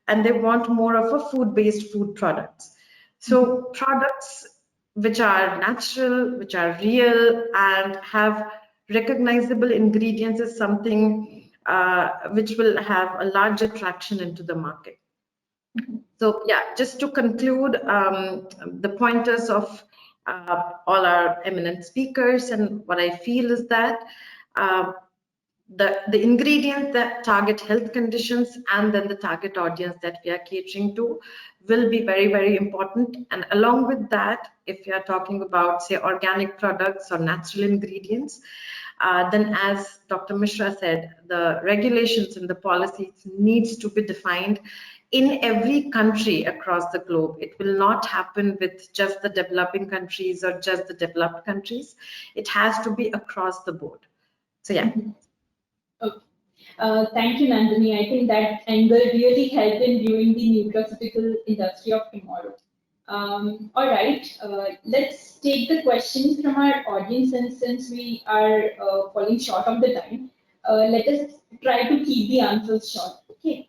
and they want more of a food-based food products. So products which are natural, which are real, and have recognizable ingredients is something which will have a larger traction into the market. So yeah, just to conclude, the pointers of all our eminent speakers, and what I feel is that the ingredients that target health conditions and then the target audience that we are catering to will be very, very important. And along with that, if you are talking about, say, organic products or natural ingredients, then as Dr. Mishra said, the regulations and the policies needs to be defined in every country across the globe. It will not happen with just the developing countries or just the developed countries. It has to be across the board. So yeah. Okay. Thank you, Nandini. I think that angle really helped in viewing the nutraceutical industry of tomorrow. All right, let's take the questions from our audience, and since we are falling short of the time, let us try to keep the answers short. Okay,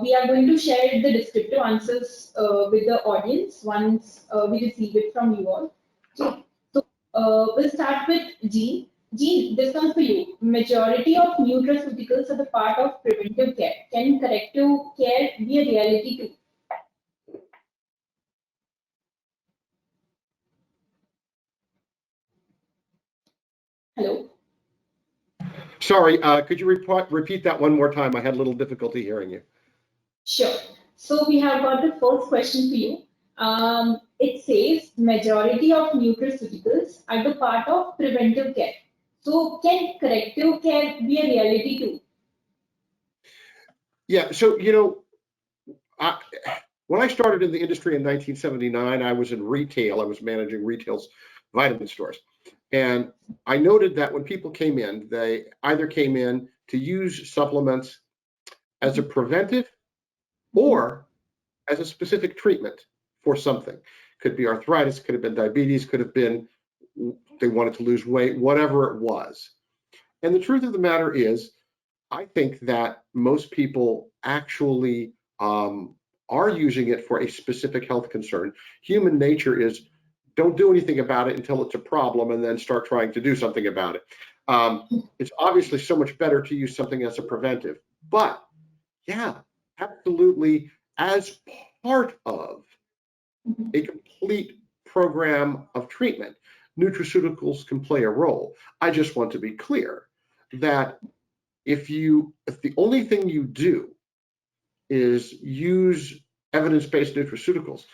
we are going to share the descriptive answers with the audience once we receive it from you all. Okay, so we'll start with Jean. Jean, this one's for you. Majority of nutraceuticals are the part of preventive care. Can corrective care be a reality too? Hello? Sorry, could you repeat that one more time? I had a little difficulty hearing you. Sure. So we have got the first question for you. It says majority of nutraceuticals are the part of preventive care. So can corrective care be a reality too? Yeah, so, you know, when I started in the industry in 1979, I was in retail. I was managing retail's vitamin stores. And I noted that when people came in, they either came in to use supplements as a preventive or as a specific treatment for something. Could be arthritis, could have been diabetes, could have been they wanted to lose weight, whatever it was. And the truth of the matter is, I think that most people actually are using it for a specific health concern. Human nature is don't do anything about it until it's a problem and then start trying to do something about it. It's obviously so much better to use something as a preventive. But yeah, absolutely, as part of a complete program of treatment, nutraceuticals can play a role. I just want to be clear that if the only thing you do is use evidence-based nutraceuticals,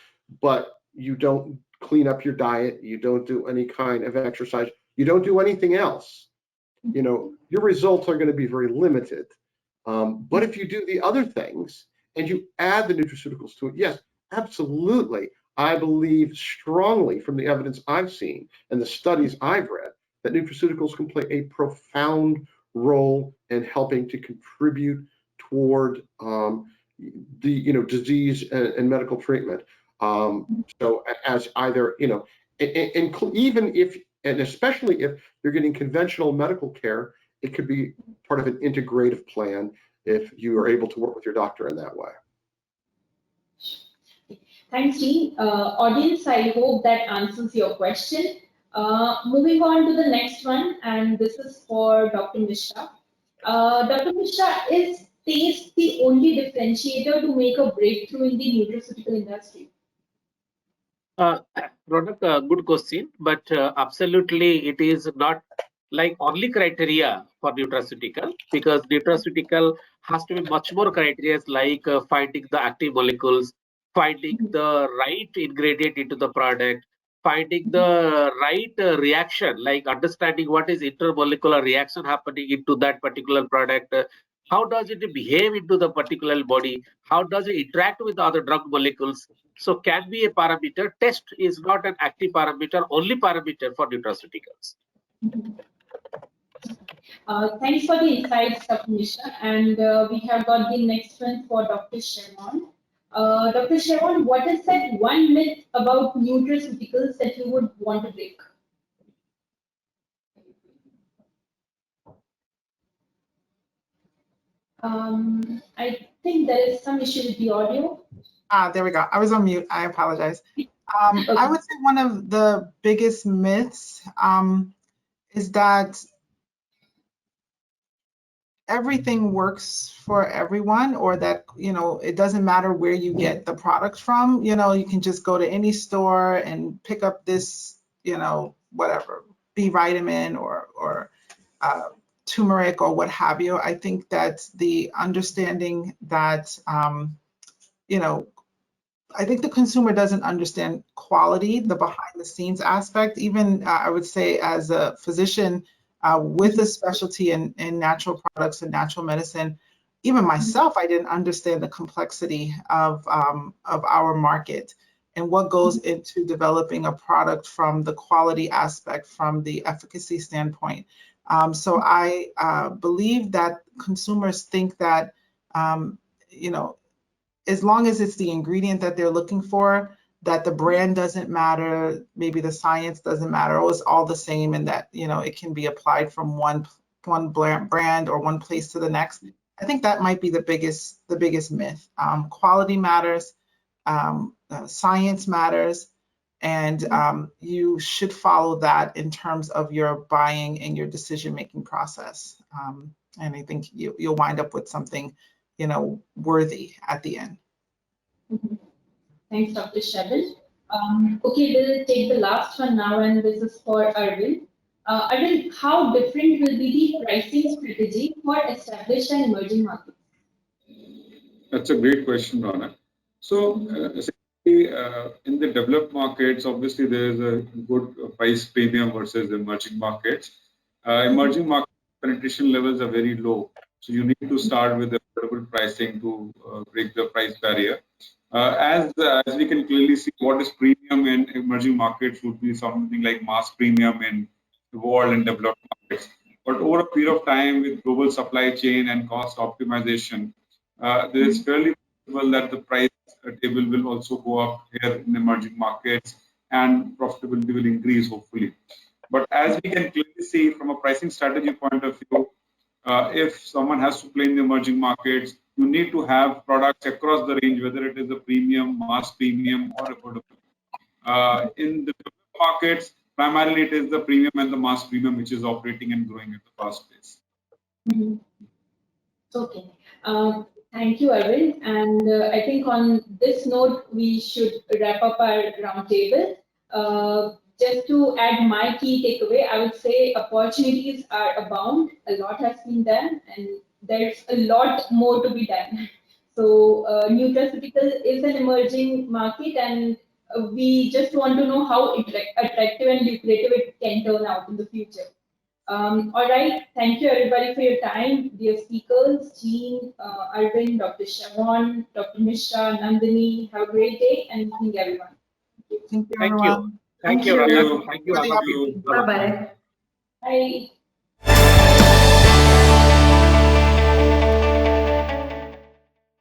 but you don't clean up your diet, you don't do any kind of exercise, you don't do anything else, you know, your results are going to be very limited. But if you do the other things and you add the nutraceuticals to it, yes, absolutely. I believe strongly from the evidence I've seen and the studies I've read that nutraceuticals can play a profound role in helping to contribute toward the disease and medical treatment. So as either and even if and especially if you're getting conventional medical care, it could be part of an integrative plan if you are able to work with your doctor in that way. Thanks, Jean. Audience, I hope that answers your question. Moving on to the next one, and this is for Dr. Mishra. Dr. Mishra, is taste the only differentiator to make a breakthrough in the nutraceutical industry? Ronak, good question, but absolutely it is not like only criteria for nutraceutical, because nutraceutical has to be much more criteria like finding the active molecules, finding the right ingredient into the product, finding the right reaction, like understanding what is intermolecular reaction happening into that particular product, how does it behave into the particular body, how does it interact with other drug molecules. So can be a parameter. Test is not an active parameter, only parameter for nutraceuticals. Thanks for the insights, Dr. Mishra. And we have got the next one for Dr. Shavon. Dr. Shavon, what is that one myth about nutraceuticals that you would want to break? I think there is some issue with the audio. There we go. I was on mute. I apologize. Okay. I would say one of the biggest myths is that everything works for everyone, or that, it doesn't matter where you get the product from. You can just go to any store and pick up this, whatever, B vitamin or turmeric or what have you. I think that the understanding that, you know, I think the consumer doesn't understand quality, the behind the scenes aspect. Even I would say as a physician with a specialty in natural products and natural medicine, even myself, I didn't understand the complexity of our market and what goes into developing a product from the quality aspect, from the efficacy standpoint. So I believe that consumers think that, you know, as long as it's the ingredient that they're looking for, that the brand doesn't matter, maybe the science doesn't matter, oh, it's all the same, and that, you know, it can be applied from one brand or one place to the next. I think that might be the biggest myth. Quality matters, science matters, and you should follow that in terms of your buying and your decision-making process. And I think you'll wind up with something, you know, worthy at the end. Thanks, Dr. Shavon. Okay, we'll take the last one now, and this is for Arvind. Arvind, how different will be the pricing strategy for established and emerging markets? That's a great question, Rana. So, essentially, in the developed markets, obviously there is a good price premium versus emerging markets. Emerging market penetration levels are very low, so you need to start with affordable pricing to break the price barrier. As we can clearly see, what is premium in emerging markets would be something like mass premium in the world and developed markets. But over a period of time, with global supply chain and cost optimization, there is fairly possible that the price table will also go up here in emerging markets and profitability will increase, hopefully. But as we can clearly see from a pricing strategy point of view, if someone has to play in the emerging markets, you need to have products across the range, whether it is a premium, mass premium, or affordable. In the developed markets, primarily it is the premium and the mass premium which is operating and growing at the fast pace. Okay. Thank you, Arvind. And I think on this note, we should wrap up our roundtable. Just to add my key takeaway, I would say opportunities are abound. A lot has been done, and there's a lot more to be done. So nutraceutical is an emerging market, and we just want to know how attractive and lucrative it can turn out in the future. All right, thank you everybody for your time. Dear speakers, Jean, Arvind, Dr. Shavon, Dr. Mishra, Nandini, have a great day and evening, everyone. Thank you, Thank everyone. you. Thank you, Rana. Thank you. Bye-bye. Bye.